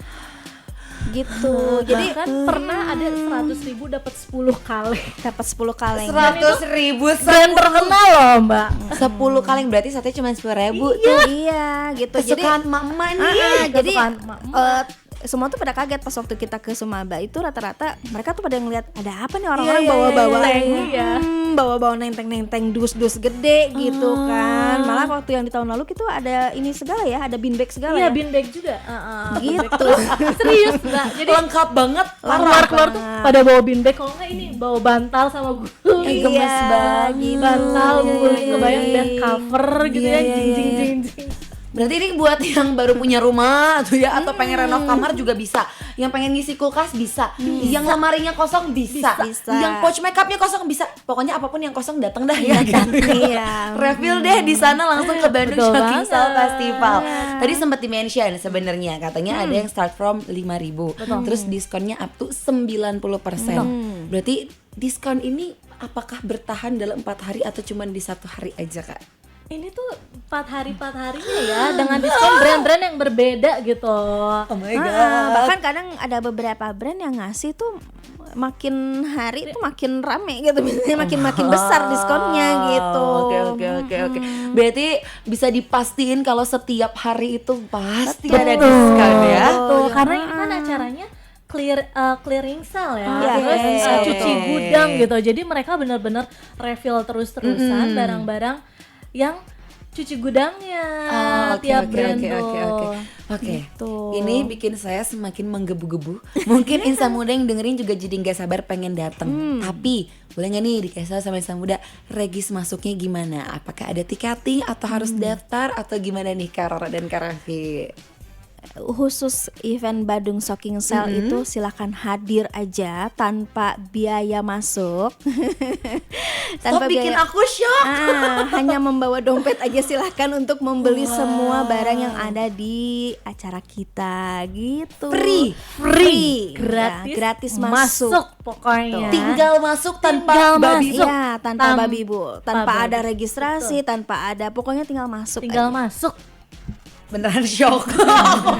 gitu. Jadi kan pernah ada 100.000 dapat 10 kaleng. Dapat 10 kaleng. 100.000 Brand terkenal loh Mbak. 10 kaleng berarti satunya cuma 10.000 tuh. Iya gitu. Kesukaan mama nih. Jadi semua tuh pada kaget pas waktu kita ke Sumaba itu rata-rata mereka tuh pada ngeliat ada apa nih orang-orang bawa-bawa nenteng-nenteng dus-dus gede gitu kan. Malah waktu yang di tahun lalu itu ada ini segala ya, ada bean bag segala ya. Iya, bean bag juga. Gitu. Serius Mbak. Jadi lengkap banget. keluar tuh pada bawa bean bag, kalau nggak ini bawa bantal sama guling. Gemes banget. Bantal, guling, kebayang bed cover gitu ya, jing. Berarti ini buat yang baru punya rumah tuh ya, atau pengen renov kamar juga bisa. Yang pengen ngisi kulkas bisa. Yang lemarinya kosong bisa. Yang pouch makeupnya kosong bisa. Pokoknya apapun yang kosong datang dah ya. Refill deh di sana langsung ke Bandung Shocking Sale Festival. Tadi sempat di-mention sebenarnya katanya ada yang start from 5.000. Terus diskonnya up to 90%. Berarti diskon ini apakah bertahan dalam 4 hari atau cuma di 1 hari aja Kak? Ini tuh 4 harinya ya, dengan diskon brand-brand yang berbeda gitu. Oh my god. Bahkan kadang ada beberapa brand yang ngasih tuh makin hari tuh makin rame gitu, makin besar diskonnya gitu. Oke. Berarti bisa dipastiin kalau setiap hari itu pasti ada diskon ya. Tuh, karena ini kan acaranya clearing sale ya, terus cuci gudang gitu. Jadi mereka benar-benar refill terus-terusan barang-barang yang cuci gudangnya tiap brand tuh. Oke. Ini bikin saya semakin menggebu-gebu. Mungkin Insan Muda yang dengerin juga jadi nggak sabar pengen datang. Tapi boleh nggak nih di Keso sama Insan Muda regis masuknya gimana? Apakah ada tiketing atau harus daftar atau gimana nih Kak Rara dan Kak Raffi? Khusus event Bandung Shocking Sale itu silakan hadir aja tanpa biaya masuk. Tanpa bikin aku shock. Hanya membawa dompet aja silahkan untuk membeli semua barang yang ada di acara kita gitu. Free. Gratis masuk pokoknya. Tinggal masuk tanpa babi. Iya, tanpa babi Bu. Tanpa ada registrasi, tanpa ada, pokoknya tinggal masuk. Tinggal masuk. beneran shock.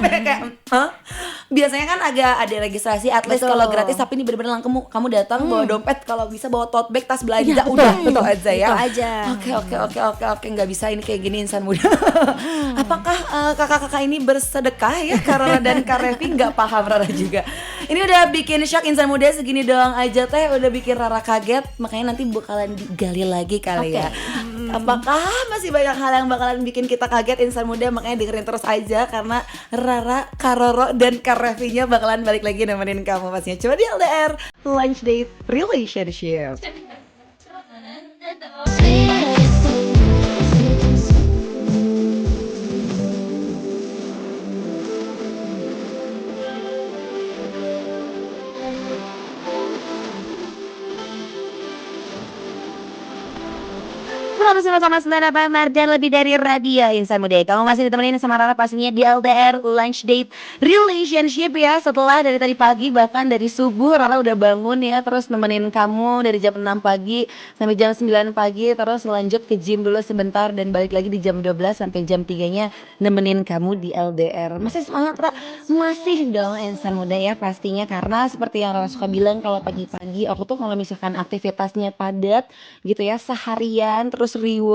Kayak, hah? Biasanya kan agak ada registrasi at least Betul. kalau gratis, tapi ini bener-bener langsung kamu datang bawa dompet, kalau bisa bawa tote bag, tas belanja, Iya, udah betul. itu aja ya. Itu aja. Oke, nggak bisa ini kayak gini insan muda. Apakah kakak-kakak ini bersedekah ya? Karena dan Kak Revi nggak paham Rara juga. Ini udah bikin shock insan muda segini doang aja teh, udah bikin Rara kaget, makanya nanti bakalan digali lagi kali ya. Apakah masih banyak hal yang bakalan bikin kita kaget insan muda, makanya dengerin terus aja karena Rara, Karoro dan Kak Revi-nya bakalan balik lagi nemenin kamu pastinya. Coba di LDR Lunch Date Relationship. Sama 98 dan lebih dari radio insan muda. Kamu masih ditemenin sama Rara pastinya di LDR Lunch Date Relationship ya. Setelah dari tadi pagi, bahkan dari subuh Rara udah bangun ya, terus nemenin kamu dari jam 6 pagi sampai jam 9 pagi, terus lanjut ke gym dulu sebentar dan balik lagi di jam 12 sampai jam 3-nya nemenin kamu di LDR. Masih semangat Rara? Masih dong insan muda ya pastinya, karena seperti yang Rara suka bilang, kalau pagi-pagi aku tuh kalau misalkan aktivitasnya padat gitu ya seharian terus riweh,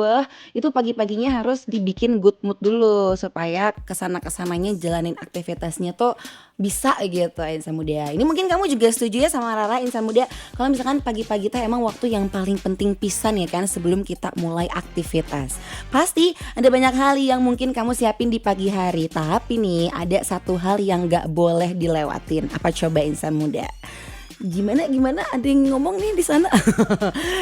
itu pagi-paginya harus dibikin good mood dulu supaya kesana-kesananya jalanin aktivitasnya tuh bisa gitu insan muda. Ini mungkin kamu juga setuju ya sama Rara insan muda, kalau misalkan pagi-pagi tuh emang waktu yang paling penting pisan ya kan sebelum kita mulai aktivitas. Pasti ada banyak hal yang mungkin kamu siapin di pagi hari, tapi nih ada satu hal yang gak boleh dilewatin. Apa coba insan muda? Gimana ada yang ngomong nih di sana.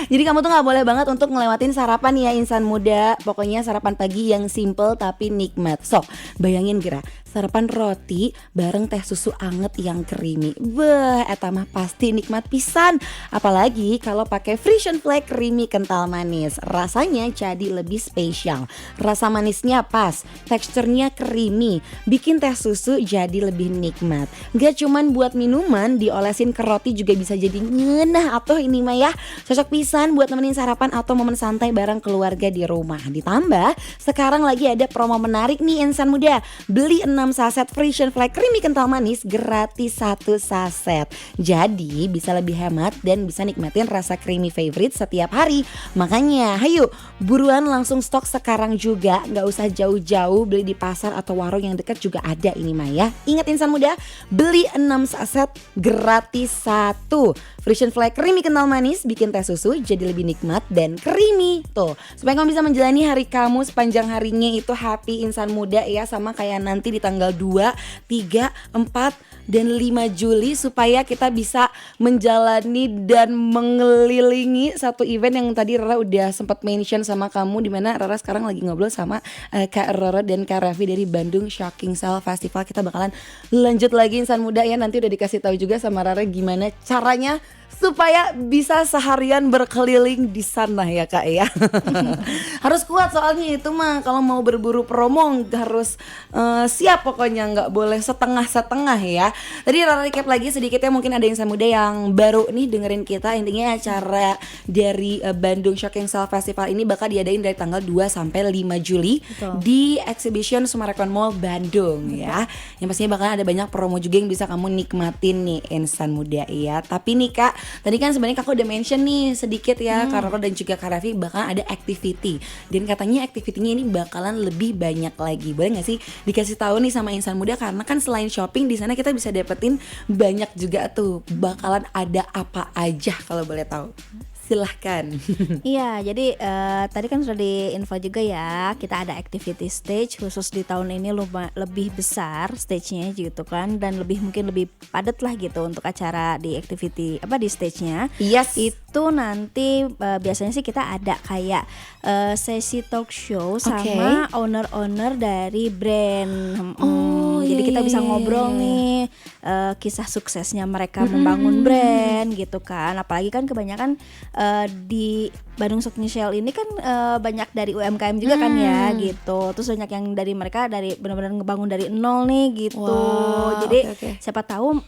Jadi kamu tuh nggak boleh banget untuk ngelewatin sarapan ya insan muda. Pokoknya sarapan pagi yang simple tapi nikmat. So bayangin kira sarapan roti bareng teh susu anget yang creamy. Beuh, eta mah pasti nikmat pisan. Apalagi kalau pakai Frisian Flake creamy kental manis. Rasanya jadi lebih spesial. Rasa manisnya pas, teksturnya creamy, bikin teh susu jadi lebih nikmat. Gak cuman buat minuman, diolesin ke roti juga bisa jadi ngenah atau ini mah ya. Cocok pisan buat nemenin sarapan atau momen santai bareng keluarga di rumah. Ditambah, sekarang lagi ada promo menarik nih insan muda. Beli 6 saset Frisian Flake creamy kental manis gratis 1 saset. Jadi bisa lebih hemat dan bisa nikmatin rasa creamy favorite setiap hari. Makanya hayu buruan langsung stok sekarang juga. Gak usah jauh-jauh beli di pasar atau warung yang dekat juga ada ini mah ya. Ingat insan muda, beli 6 saset gratis 1. Frisian Flake creamy kental manis bikin teh susu jadi lebih nikmat dan creamy. Tuh, supaya kamu bisa menjalani hari kamu sepanjang harinya itu happy insan muda ya, sama kayak nanti di tanggal 2, 3, 4 dan 5 Juli, supaya kita bisa menjalani dan mengelilingi satu event yang tadi Rara udah sempat mention sama kamu, dimana Rara sekarang lagi ngobrol sama Kak Rara dan Kak Revi dari Bandung Shocking Cell Festival. Kita bakalan lanjut lagi insan muda ya, nanti udah dikasih tahu juga sama Rara gimana caranya supaya bisa seharian berkeliling di sana ya Kak ya. Harus kuat soalnya itu mah, kalau mau berburu promo harus siap pokoknya, nggak boleh setengah-setengah ya. Tadi Rara recap lagi sedikit ya, mungkin ada insan muda yang baru nih dengerin kita. Intinya acara dari Bandung Shocking Cell Festival ini bakal diadain dari tanggal 2 sampai 5 Juli. Betul. Di Exhibition Sumarekon Mall Bandung ya. Yang pastinya bakal ada banyak promo juga yang bisa kamu nikmatin nih insan muda ya. Tapi nih Kak, tadi kan sebenarnya Kakak udah mention nih sedikit ya, Karoro dan juga Kak Revi bakalan ada activity. Dan katanya activity-nya ini bakalan lebih banyak lagi. Boleh gak sih dikasih tahu nih sama insan muda, karena kan selain shopping di sana kita bisa dapetin banyak juga tuh. Bakalan ada apa aja kalau boleh tahu? Silahkan. Iya, jadi tadi kan sudah diinfo juga ya, kita ada activity stage khusus di tahun ini lebih besar stage-nya gitu kan, dan mungkin lebih padat lah gitu untuk acara di activity di stage-nya. Yes. Itu nanti biasanya sih kita ada kayak sesi talk show sama owner-owner dari brand. Jadi kita bisa ngobrol nih kisah suksesnya mereka membangun brand gitu kan. Apalagi kan kebanyakan di Bandung Shocking Cell ini kan banyak dari UMKM juga kan ya gitu. Terus banyak yang dari mereka dari benar-benar ngebangun dari nol nih gitu. Wow, jadi okay. siapa tahu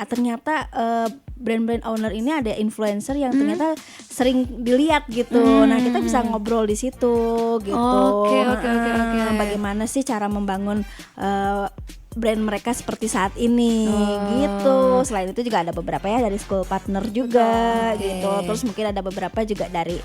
ternyata brand-brand owner ini ada influencer yang ternyata sering dilihat gitu. Nah, kita bisa ngobrol di situ gitu. Oke. Bagaimana sih cara membangun brand mereka seperti saat ini gitu. Selain itu juga ada beberapa ya dari school partner juga gitu. Terus mungkin ada beberapa juga dari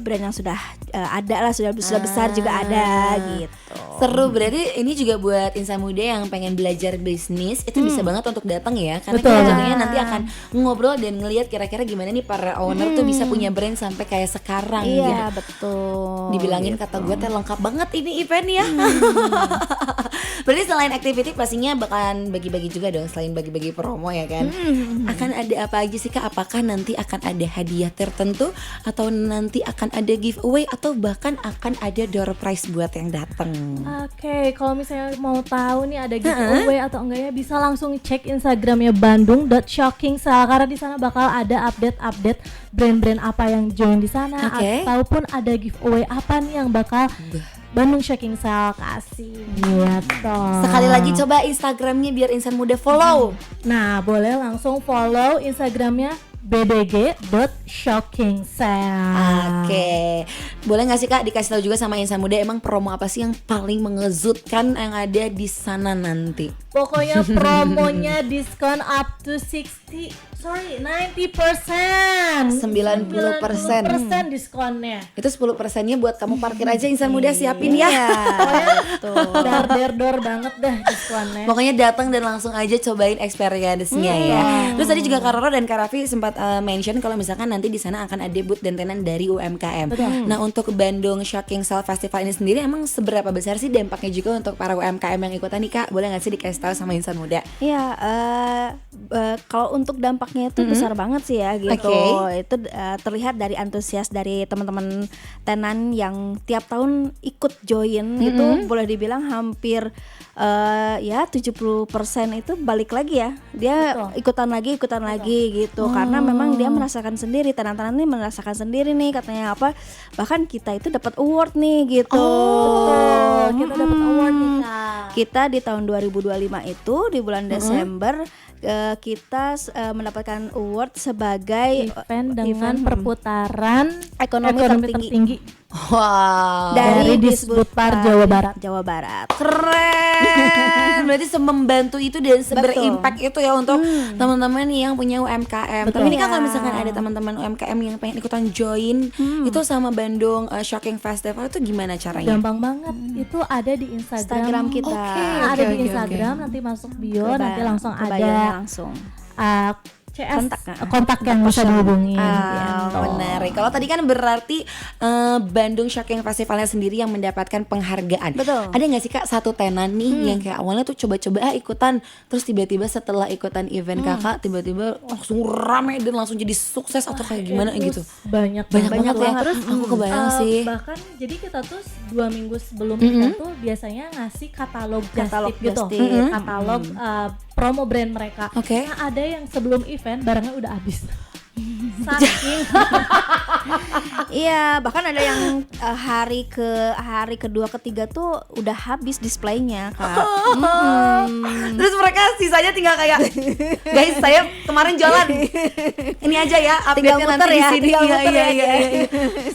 brand yang sudah ada lah, sudah besar juga ada gitu. Seru, berarti ini juga buat insan muda yang pengen belajar bisnis itu bisa banget untuk datang ya, karena Betul. kita jadinya nanti akan ngobrol dan ngelihat kira-kira gimana nih para owner tuh bisa punya brand sampai kayak sekarang gitu. Iya, betul. Dibilangin kata gue teh lengkap banget ini event ya. Berarti selain activity pastinya bakalan bagi-bagi juga dong, selain bagi-bagi promo ya kan. Akan ada apa aja sih Kak? Apakah nanti akan ada hadiah tertentu atau nanti akan ada giveaway atau bahkan akan ada door prize buat yang datang? Oke, kalau misalnya mau tahu nih ada giveaway atau enggaknya bisa langsung cek Instagramnya bandung.shockingsale karena di sana bakal ada update brand-brand apa yang join di sana ataupun ada giveaway apa nih yang bakal Bandung Shocking Sale kasih gitu. Sekali lagi coba Instagramnya biar insan muda follow. Nah, boleh langsung follow Instagramnya bdg.shockingsale. Oke, boleh nggak sih Kak dikasih tahu juga sama insan muda emang promo apa sih yang paling mengejutkan yang ada di sana nanti? Pokoknya promonya diskon up to 90%. 90%. Diskonnya. Itu 10%-nya buat kamu parkir aja insan muda, siapin ya. Dar banget dah diskonnya. Pokoknya datang dan langsung aja cobain experience-nya ya. Terus tadi juga Kak Roro dan Kak Raffi sempat mention kalau misalkan nanti di sana akan ada booth dan tenan dari UMKM. Nah, untuk Bandung Shocking Sale Festival ini sendiri emang seberapa besar sih dampaknya juga untuk para UMKM yang ikutan nih Kak? Boleh nggak sih dikasih tahu sama insan muda? Iya, kalau untuk dampaknya itu besar banget sih ya gitu. Itu terlihat dari antusias dari teman-teman tenan yang tiap tahun ikut join itu boleh dibilang hampir ya 70% itu balik lagi ya. Dia ikutan lagi gitu karena memang dia merasakan sendiri, tenan-tenan ini merasakan sendiri nih katanya apa, bahkan kita itu dapat award nih gitu. Kita dapat award nih Kak. Kita di tahun 2025 itu di bulan Desember kita mendapatkan award sebagai event dengan perputaran ekonomi tertinggi Wow. dari Disbudpar Jawa Barat. Keren. Berarti membantu itu dan berimpact itu ya untuk teman-teman yang punya UMKM. Tapi ini kan kalau misalkan ada teman-teman UMKM yang pengen ikutan join itu sama Bandung Shocking Festival itu gimana caranya? Gampang banget. Itu ada di Instagram kita. Ada di Instagram, nanti masuk bio, nanti langsung ada langsung. CS kontak yang bisa dihubungin. Menarik. Kalau tadi kan berarti Bandung Shocking Festivalnya sendiri yang mendapatkan penghargaan. Betul. Ada nggak sih Kak satu tenan nih yang kayak awalnya tuh coba-coba ikutan, terus tiba-tiba setelah ikutan event Kakak tiba-tiba langsung rame dan langsung jadi sukses atau kayak gimana gitu? Banyak banget ya. Terus aku kebayang sih. Bahkan jadi kita tuh 2 minggu sebelum kita tuh biasanya ngasih katalog just tip gitu. Katalog promo brand mereka. Nah, ada yang sebelum event barangnya udah habis. Saking Iya, bahkan ada yang hari kedua ketiga tuh udah habis displaynya Kak. Terus mereka sisanya tinggal kayak guys saya kemarin jualan ini aja ya update-nya nanti di sini. Iya.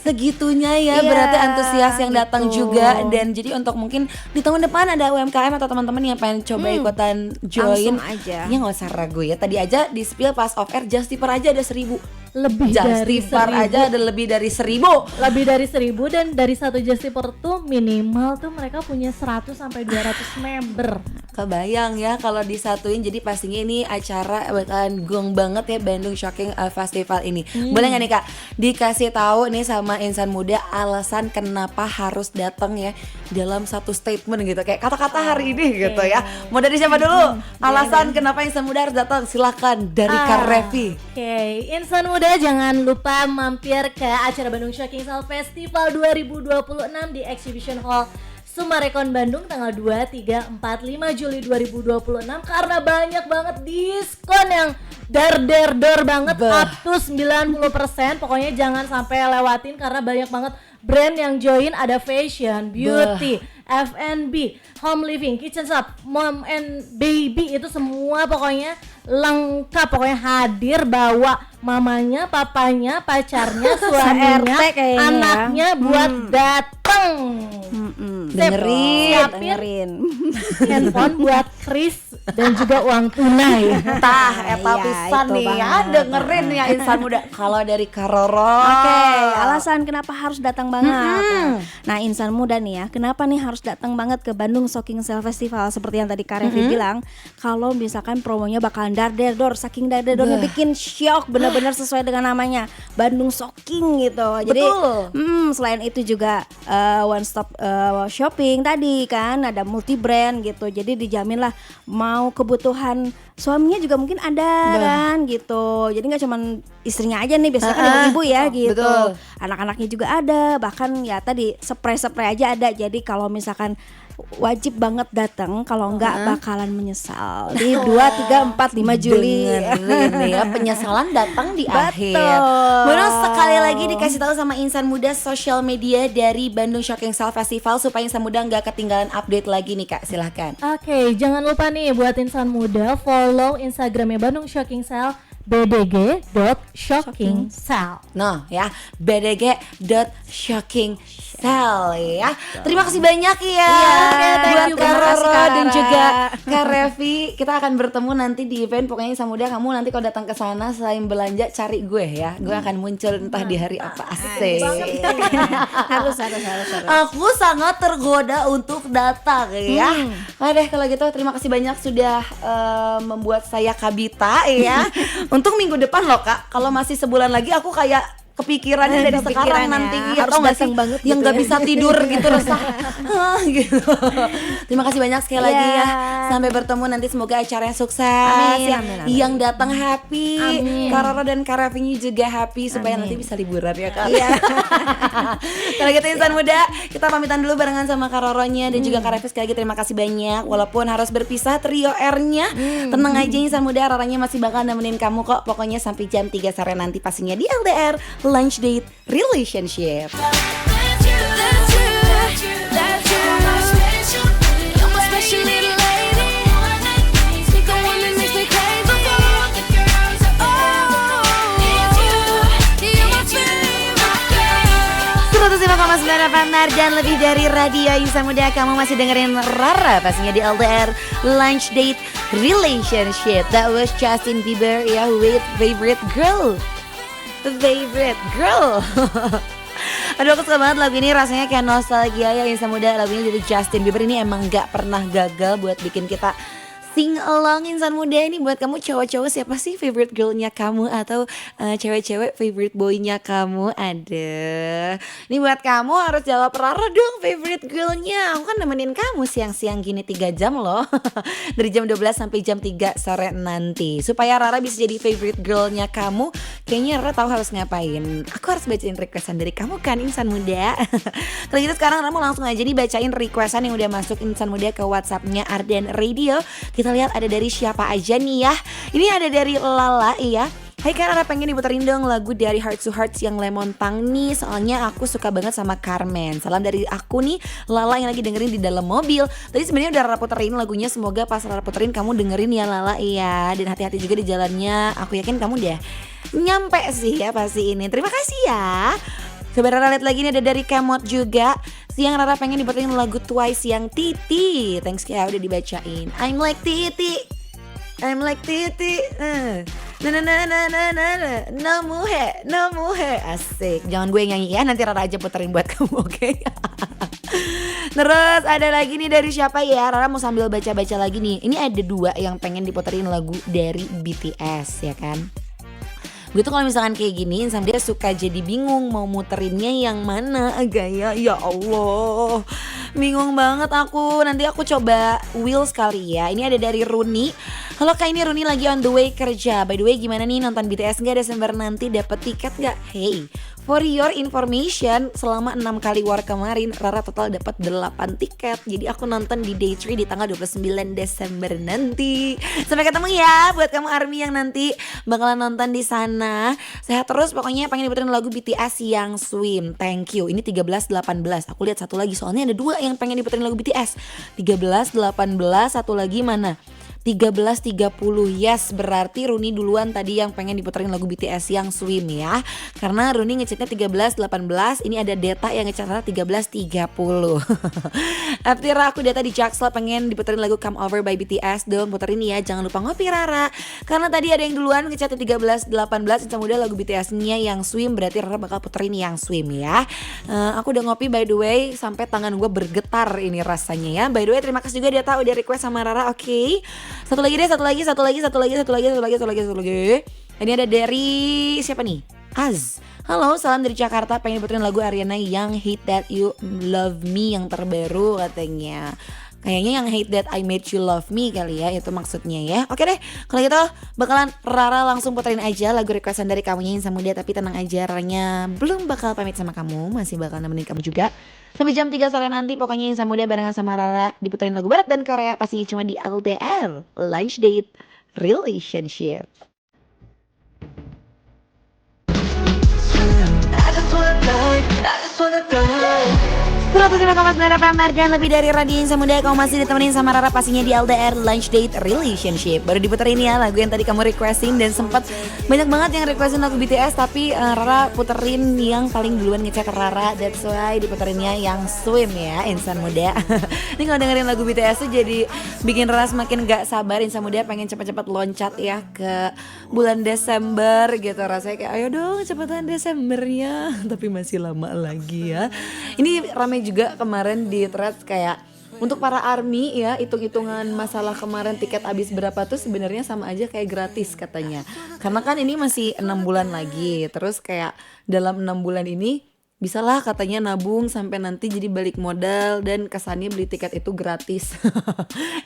Segitunya ya berarti antusias yang datang juga. Dan jadi untuk mungkin di tahun depan ada UMKM atau teman-teman yang pengen coba ikutan join langsung aja. ya nggak usah ragu ya. Tadi aja di spill pas off air Just Tipper aja ada 1000. lebih dari 1000 aja ada lebih dari 1000. Lebih dari 1000 dan dari satu Just Tipper tuh minimal tuh mereka punya 100 sampai 200 member. Kebayang ya kalau disatuin, jadi pastinya ini acara bakalan gong banget ya Bandung Shocking Festival ini. Boleh nggak nih Kak dikasih tahu nih sama insan muda alasan kenapa harus datang ya dalam satu statement gitu kayak kata-kata hari ini gitu ya. Mau dari siapa dulu? Alasan kenapa insan muda harus datang? Silakan dari Kak Revi. Oke, insan muda jangan lupa mampir ke acara Bandung Shocking Sale Festival 2026 di Exhibition Hall Sumarekon Bandung tanggal 2, 3, 4, 5 Juli 2026 karena banyak banget diskon yang dar banget up to 90%. Pokoknya jangan sampai lewatin karena banyak banget brand yang join ada fashion, beauty, F&B, home living, kitchen staff, mom and baby, itu semua pokoknya lengkap, pokoknya hadir, bawa mamanya, papanya, pacarnya, suaminya, RT kayaknya ya. anaknya buat dateng. Dengerin. Handphone buat Kris dan juga uang tunai. Tah, eta Iya, pisan itu nih ya, banget. dengerin ya insan muda. Kalau dari Karoro, Oke, alasan kenapa harus datang banget. Nah, insan muda nih ya, kenapa nih harus datang banget ke Bandung Shocking Sale Festival seperti yang tadi Kak Revi bilang, kalau misalkan promonya bakalan dar-der-dor, saking dar-der-dornya bikin shock, bener-bener sesuai dengan namanya, Bandung Shocking gitu. Jadi, Betul. selain itu juga one stop shopping tadi kan, ada multi brand gitu. Jadi dijamin lah mau kebutuhan suaminya juga mungkin ada kan gitu. Jadi nggak cuman istrinya aja nih, biasanya kan ibu-ibu ya gitu. betul. Anak-anaknya juga ada, bahkan ya tadi spray-spray aja ada. Jadi kalau misalkan wajib banget datang, kalau enggak bakalan menyesal di 2, 3, 4, 5 Juli. Dengerin ya, penyesalan datang di akhir. Betul. Benar, sekali lagi dikasih tahu sama insan muda sosial media dari Bandung Shocking Sale Festival supaya insan muda nggak ketinggalan update lagi nih Kak, silahkan. Oke, jangan lupa nih buat insan muda follow Instagramnya Bandung Shocking Sale, bdg.shockingsale. Nah ya, bdg.shockingsale ya. Terima kasih banyak ya thank you buat Kak banget, Roro Kak dan Rara. juga Kak Revi. Kita akan bertemu nanti di event. Pokoknya insan muda, kamu nanti kalau datang ke sana selain belanja cari gue ya. Gue akan muncul entah di hari apa. Asik. harus. Aku sangat tergoda untuk datang ya. Nah deh kalau gitu terima kasih banyak sudah membuat saya kabita ya. Untuk minggu depan loh Kak, kalau masih sebulan lagi aku kayak kepikirannya dari sekarang Kepikiran nanti ya, ya, harus tau gak datang sih banget yang gitu nggak ya. bisa tidur gitu resah gitu. Terima kasih banyak sekali lagi ya. Iya. Sampai bertemu nanti, semoga acaranya sukses. Amin. Yang datang happy, Amin. Kak Roro dan Kak Revi juga happy supaya nanti bisa liburan ya Kak. Iya. Kalau gitu insan muda, kita pamitan dulu barengan sama Kak Roronya dan juga Kak Revi. Sekali lagi terima kasih banyak. Walaupun harus berpisah trio R-nya, tenang aja insan muda, Roranya masih bakal nemenin kamu kok. Pokoknya sampai jam 3 sore nanti pastinya di LDR Lunch Date Relationship. Benar dan lebih dari radio insan muda, kamu masih dengerin Rara pastinya di LDR Lunch Date Relationship. That was Justin Bieber ya, with Favorite Girl. Favorite Girl. Aduh aku suka banget lagu ini, rasanya kayak nostalgia ya insan muda. Lagunya dari Justin Bieber ini emang gak pernah gagal buat bikin kita sing along insan muda. Ini buat kamu cowok-cowok, siapa sih favorite girlnya kamu? Atau cewek-cewek favorite boynya kamu? Ada. Ini buat kamu harus jawab Rara dong, favorite girlnya. Aku kan nemenin kamu siang-siang gini 3 jam loh. Dari jam 12 sampai jam 3 sore nanti. Supaya Rara bisa jadi favorite girlnya kamu, kayaknya Rara tahu harus ngapain. Aku harus bacain requestan dari kamu kan insan muda. Kalau gitu sekarang Rara mau langsung aja nih bacain requestan yang udah masuk insan muda ke WhatsAppnya Arden Radio. Kita lihat ada dari siapa aja nih ya. Ini ada dari Lala ya. Hai Kak Rara, pengen diputerin dong lagu dari Heart to Hearts yang Lemon Tang nih. Soalnya aku suka banget sama Carmen. Salam dari aku nih, Lala yang lagi dengerin di dalam mobil. Tadi sebenarnya udah Rara puterin lagunya. Semoga pas Rara puterin kamu dengerin ya Lala ya. Dan hati-hati juga di jalannya. Aku yakin kamu udah nyampe sih ya pasti ini. Terima kasih ya. Coba Rara lihat lagi nih, ada dari Kemot juga. Siang Rara pengen diputerin lagu Twice yang Titi. Thanks ya udah dibacain. I'm like Titi, I'm like Titi. Na na na na na na na. No muhe. Asik. Jangan gue yang nyanyi ya, nanti Rara aja puterin buat kamu, oke? Terus ada lagi nih dari siapa ya? Rara mau sambil baca-baca lagi nih. Ini ada 2 yang pengen diputerin lagu dari BTS ya kan. Gue tuh kalau misalkan kayak gini insan dia suka jadi bingung mau muterinnya yang mana gaya. Ya Allah, bingung banget aku. Nanti aku coba Will sekali ya. Ini ada dari Runi. Halo Kak, ini Runi lagi on the way kerja. By the way gimana nih nonton BTS gak Desember nanti, dapet tiket gak? Hey, For your information, selama 6 kali war kemarin Rara total dapat 8 tiket. Jadi aku nonton di Day 3 di tanggal 29 Desember nanti. Sampai ketemu ya buat kamu ARMY yang nanti bakalan nonton di sana. Sehat terus pokoknya, pengen diputerin lagu BTS yang Swim. Thank you. Ini 13-18. Aku lihat satu lagi soalnya ada 2 yang pengen diputerin lagu BTS. 13-18, satu lagi mana? 13.30. Yes, berarti Runi duluan tadi yang pengen diputerin lagu BTS yang Swim ya. Karena Runi ngechatnya 13.18, ini ada Deta yang ngechatnya 13.30. Aptira, aku Deta di Jaksel pengen diputerin lagu Come Over by BTS dong. Puterin ya, jangan lupa ngopi Rara. Karena tadi ada yang duluan ngechatnya 13.18, Insta Muda lagu BTS-nya yang Swim, berarti Rara bakal puterin yang Swim ya. Aku udah ngopi by the way, sampai tangan gue bergetar ini rasanya ya. By the way, terima kasih juga Deta udah request sama Rara, oke. Satu lagi. Ini ada dari siapa nih? Az. Halo, salam dari Jakarta, pengen diputerin lagu Ariana yang Hate That You Love Me yang terbaru katanya. Kayaknya yang Hate That I Made You Love Me kali ya, itu maksudnya ya. Oke deh, kalau gitu bakalan Rara langsung puterin aja lagu requestan dari kamunya Insan Muda. Tapi tenang aja, Raranya belum bakal pamit sama kamu, masih bakal nemenin kamu juga sampai jam 3 sore nanti. Pokoknya Insan Muda barengan sama Rara diputerin lagu barat dan Korea, pasti cuma di LDR, Lunch Date Relationship. I just wanna fly. 105,9 FM dan lebih dari Radio Insan Muda. Kamu masih ditemenin sama Rara pastinya di LDR Lunch Date Relationship. Baru diputerin ya lagu yang tadi kamu requestin, dan sempat banyak banget yang requestin lagu BTS, tapi Rara puterin yang paling duluan ngecek Rara. That's why diputerinnya yang Swim ya Insan Muda. Ini kalau dengerin lagu BTS tuh jadi bikin Rara semakin gak sabar. Insan Muda pengen cepat-cepat loncat ya ke bulan Desember gitu. Rasanya kayak ayo dong cepetan Desembernya. Tapi masih lama lagi ya. Ini ramai juga kemarin di threads kayak untuk para ARMY ya, hitung-hitungan masalah kemarin tiket habis berapa tuh sebenarnya sama aja kayak gratis katanya. Karena kan ini masih 6 bulan lagi. Terus kayak dalam 6 bulan ini bisalah katanya nabung sampai nanti jadi balik modal, dan kesannya beli tiket itu gratis.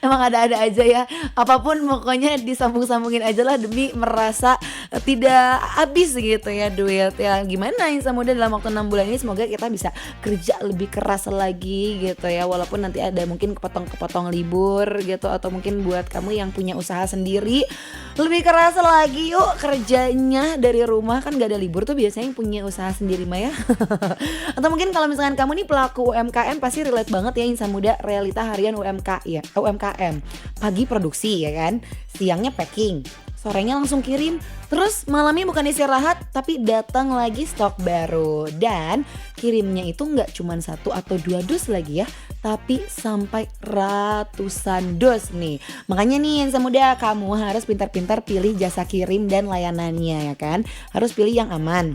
Emang ada-ada aja ya, apapun pokoknya disambung-sambungin aja lah demi merasa tidak habis gitu ya duit ya. Gimana Insan Muda dalam waktu 6 bulan ini semoga kita bisa kerja lebih keras lagi gitu ya, walaupun nanti ada mungkin kepotong-kepotong libur gitu, atau mungkin buat kamu yang punya usaha sendiri lebih keras lagi yuk kerjanya dari rumah. Kan gak ada libur tuh biasanya yang punya usaha sendiri mah ya. Atau mungkin kalau misalkan kamu nih pelaku UMKM pasti relate banget ya Insan Muda, realita harian UMKM. Pagi produksi ya kan, siangnya packing, sorenya langsung kirim, terus malamnya bukan istirahat tapi datang lagi stok baru, dan kirimnya itu nggak cuma 1 atau 2 dus lagi ya, tapi sampai ratusan dus nih. Makanya nih Insan Muda, kamu harus pintar-pintar pilih jasa kirim dan layanannya ya kan. Harus pilih yang aman,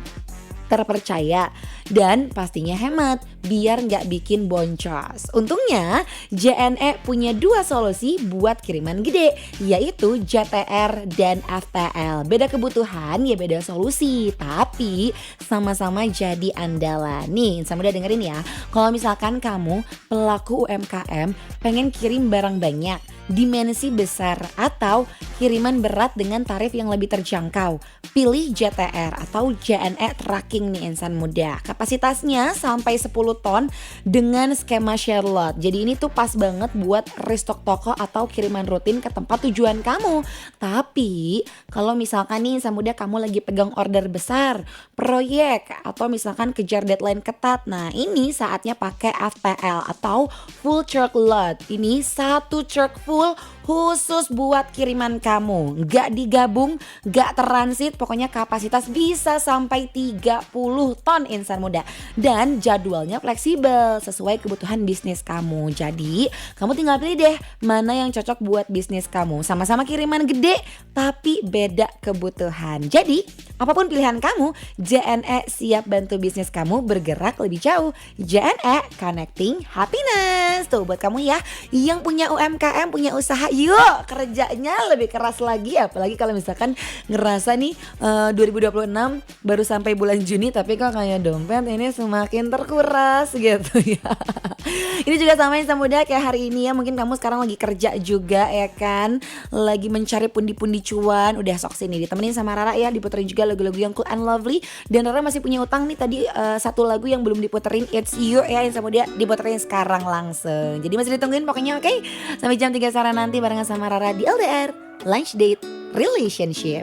terpercaya, dan pastinya hemat biar nggak bikin boncos. Untungnya JNE punya 2 solusi buat kiriman gede, yaitu JTR dan FTL. Beda kebutuhan ya beda solusi, tapi sama-sama jadi andalan. Nih Insan Muda dengerin ya, kalau misalkan kamu pelaku UMKM pengen kirim barang banyak, dimensi besar, atau kiriman berat dengan tarif yang lebih terjangkau, pilih JTR atau JNE Tracking nih Insan Muda. Kapasitasnya sampai 10 ton dengan skema share lot. Jadi ini tuh pas banget buat restock toko atau kiriman rutin ke tempat tujuan kamu. Tapi kalau misalkan nih Insan Muda kamu lagi pegang order besar, proyek, atau misalkan kejar deadline ketat, nah ini saatnya pakai FTL atau full truck lot. Ini 1 truck full khusus buat kiriman kamu, gak digabung, gak transit, pokoknya kapasitas bisa sampai 30 ton Insan Muda, dan jadwalnya fleksibel sesuai kebutuhan bisnis kamu. Jadi kamu tinggal pilih deh mana yang cocok buat bisnis kamu. Sama-sama kiriman gede tapi beda kebutuhan. Jadi apapun pilihan kamu, JNE siap bantu bisnis kamu bergerak lebih jauh. JNE Connecting Happiness. Tuh buat kamu ya yang punya UMKM, punya usaha, yuk kerjanya lebih keras lagi. Apalagi kalau misalkan ngerasa nih 2026 baru sampai bulan Juni tapi kok kayak dompet ini semakin terkuras. us gitu ya. Ini juga sama Insan Muda kayak hari ini ya, mungkin kamu sekarang lagi kerja juga ya kan, lagi mencari pundi-pundi cuan. Udah sok sini ditemenin sama Rara ya, diputerin juga lagu-lagu yang cool and lovely. Dan Rara masih punya utang nih tadi, satu lagu yang belum diputerin, It's You ya Insan Muda, diputerin sekarang langsung. Jadi masih ditungguin pokoknya, oke? Sampai jam 3 sore nanti barengan sama Rara di LDR Lunch Date Relationship.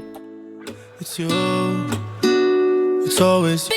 It's you. It's always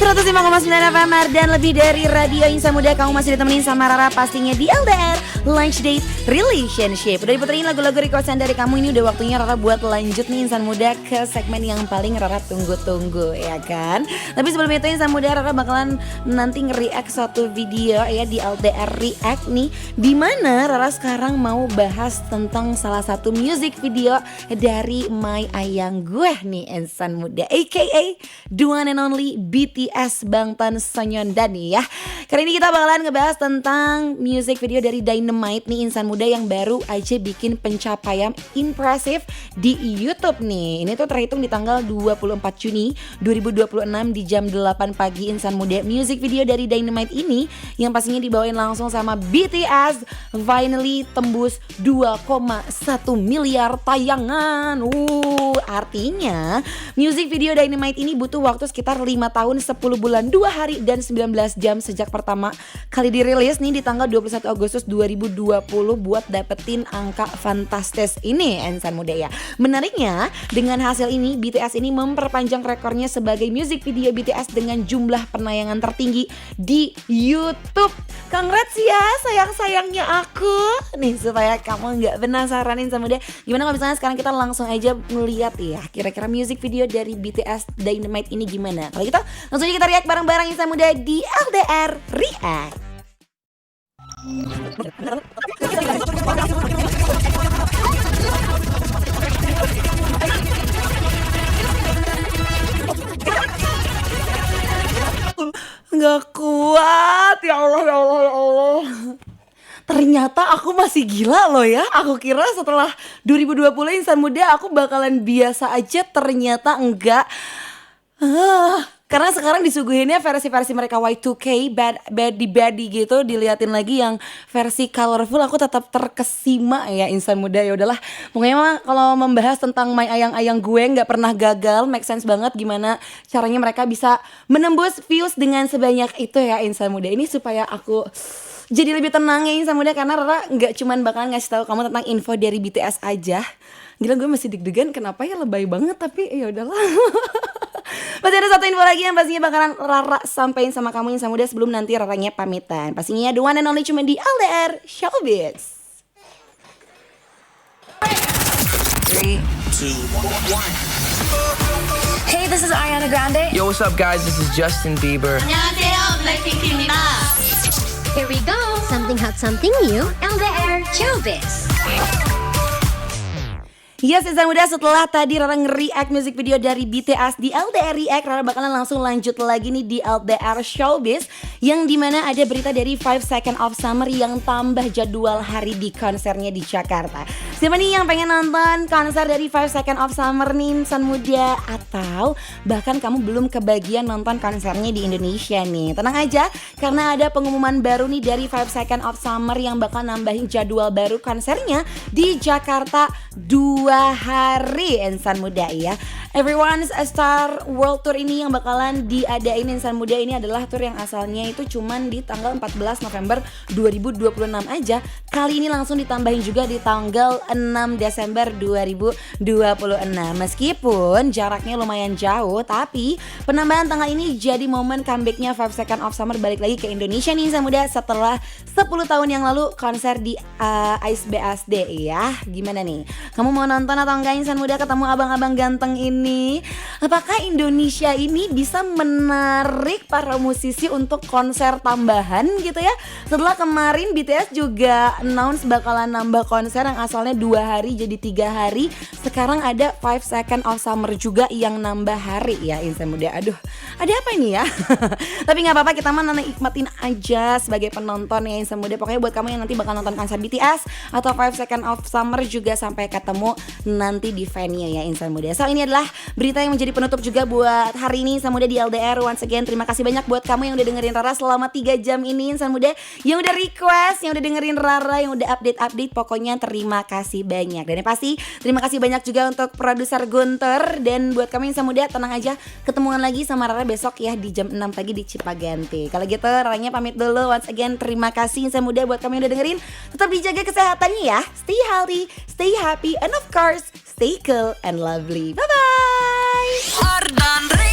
105,9 FM dan lebih dari Radio Insan Muda. Kamu masih ditemenin sama Rara pastinya di LDR Lunch Date Relationship. Udah diputerin lagu-lagu requestan dari kamu. Ini udah waktunya Rara buat lanjut nih Insan Muda ke segmen yang paling Rara tunggu-tunggu ya kan. Tapi sebelum itu Insan Muda, Rara bakalan nanti nge-react suatu video ya di LDR React nih, dimana Rara sekarang mau bahas tentang salah satu music video dari My Ayang gue nih Insan Muda, aka the one and only BTS Bangtan Sonyeondan ya. Kali ini kita bakalan ngebahas tentang music video dari Dynamite nih Insan Muda, yang baru aja bikin pencapaian impresif di YouTube nih. Ini tuh terhitung di tanggal 24 Juni 2026 di jam 8 pagi Insan Muda. Music video dari Dynamite ini yang pastinya dibawain langsung sama BTS finally tembus 2,1 miliar tayangan. Artinya music video Dynamite ini butuh waktu sekitar 5 tahun 10 bulan 2 hari dan 19 jam sejak pertama kali dirilis nih di tanggal 21 Agustus 2020 buat dapetin angka fantastis ini Insan Muda ya. Menariknya dengan hasil ini BTS ini memperpanjang rekornya sebagai music video BTS dengan jumlah penayangan tertinggi di YouTube. Congrats ya sayang-sayangnya aku nih, supaya kamu nggak penasaran Insan Muda. Gimana kalau misalnya sekarang kita langsung aja ngeliat ya kira-kira music video dari BTS Dynamite ini gimana. Kalau gitu langsung aja kita react bareng-bareng Insan Muda di LDR React. Nggak kuat, ya Allah, ya Allah, ya Allah. Ternyata aku masih gila loh ya. Aku kira setelah 2020 Insan Muda aku bakalan biasa aja, ternyata enggak. Karena sekarang disuguhinnya versi-versi mereka Y2K, badi gitu, diliatin lagi yang versi colorful, aku tetap terkesima ya Insan Muda. Ya udahlah, pokoknya mah kalau membahas tentang My Ayang-ayang gue nggak pernah gagal, make sense banget gimana caranya mereka bisa menembus views dengan sebanyak itu ya Insan Muda. Ini supaya aku jadi lebih tenang ya Insan Muda, karena Rara nggak cuman bakalan ngasih tahu kamu tentang info dari BTS aja. Gila, gue masih deg-degan, kenapa ya, lebay banget, tapi ya udahlah. Masih ada satu info lagi yang pastinya bakalan Rara sampein sama kamu Insan Muda sebelum nanti Raranya pamitan. Pastinya the one and only cuma di LDR Showbiz. 3, 2, 1. Hey, this is Ariana Grande. Yo, what's up, guys? This is Justin Bieber. 안녕하세요, 블랙핑크입니다. Here we go. Something hot, something new. LDR Showbiz. Yes Insan Muda, setelah tadi Rara nge-react music video dari BTS di LDR React, Rara bakalan langsung lanjut lagi nih di LDR Showbiz, yang dimana ada berita dari 5 Seconds of Summer yang tambah jadwal hari di konsernya di Jakarta. Siapa nih yang pengen nonton konser dari 5 Seconds of Summer nih Insan Muda? Atau bahkan kamu belum kebagian nonton konsernya di Indonesia nih? Tenang aja, karena ada pengumuman baru nih dari 5 Seconds of Summer yang bakal nambahin jadwal baru konsernya di Jakarta 2 hari Insan Muda ya. Everyone's a Star World Tour ini yang bakalan diadain Insan Muda ini adalah tour yang asalnya itu cuman di tanggal 14 November 2026 aja. Kali ini langsung ditambahin juga di tanggal 6 Desember 2026. Meskipun jaraknya lumayan jauh, tapi penambahan tanggal ini jadi momen comebacknya 5 Seconds of Summer balik lagi ke Indonesia nih Insan Muda setelah 10 tahun yang lalu konser di Ice BSD ya. Gimana nih? Kamu mau nonton atau enggak Insan Muda ketemu abang-abang ganteng ini? Apakah Indonesia ini bisa menarik para musisi untuk konser tambahan gitu ya? Setelah kemarin BTS juga announce bakalan nambah konser yang asalnya 2 hari jadi 3 hari. Sekarang ada 5 second of summer juga yang nambah hari ya insan muda. Aduh, ada apa ini ya? Tapi nggak apa-apa, kita mah nikmatin aja sebagai penonton ya insan muda. Pokoknya buat kamu yang nanti bakal nonton konser BTS atau 5 second of summer juga sampai ketemu nanti di venue ya insan muda. So ini adalah berita yang menjadi penutup juga buat hari ini insan muda di LDR. Once again terima kasih banyak buat kamu yang udah dengerin Rara selama 3 jam ini insan muda, yang udah request, yang udah dengerin Rara, yang udah update. Pokoknya terima kasih banyak. Dan yang pasti terima kasih banyak juga untuk produser Gunter. Dan buat kami insan muda, tenang aja, ketemuan lagi sama Rara besok ya di jam 6 pagi di Cipaganti. Kalau gitu Raranya pamit dulu. Once again terima kasih insan muda buat kami yang udah dengerin. Tetap dijaga kesehatannya ya. Stay healthy, stay happy, and of course stay cool and lovely. Bye bye.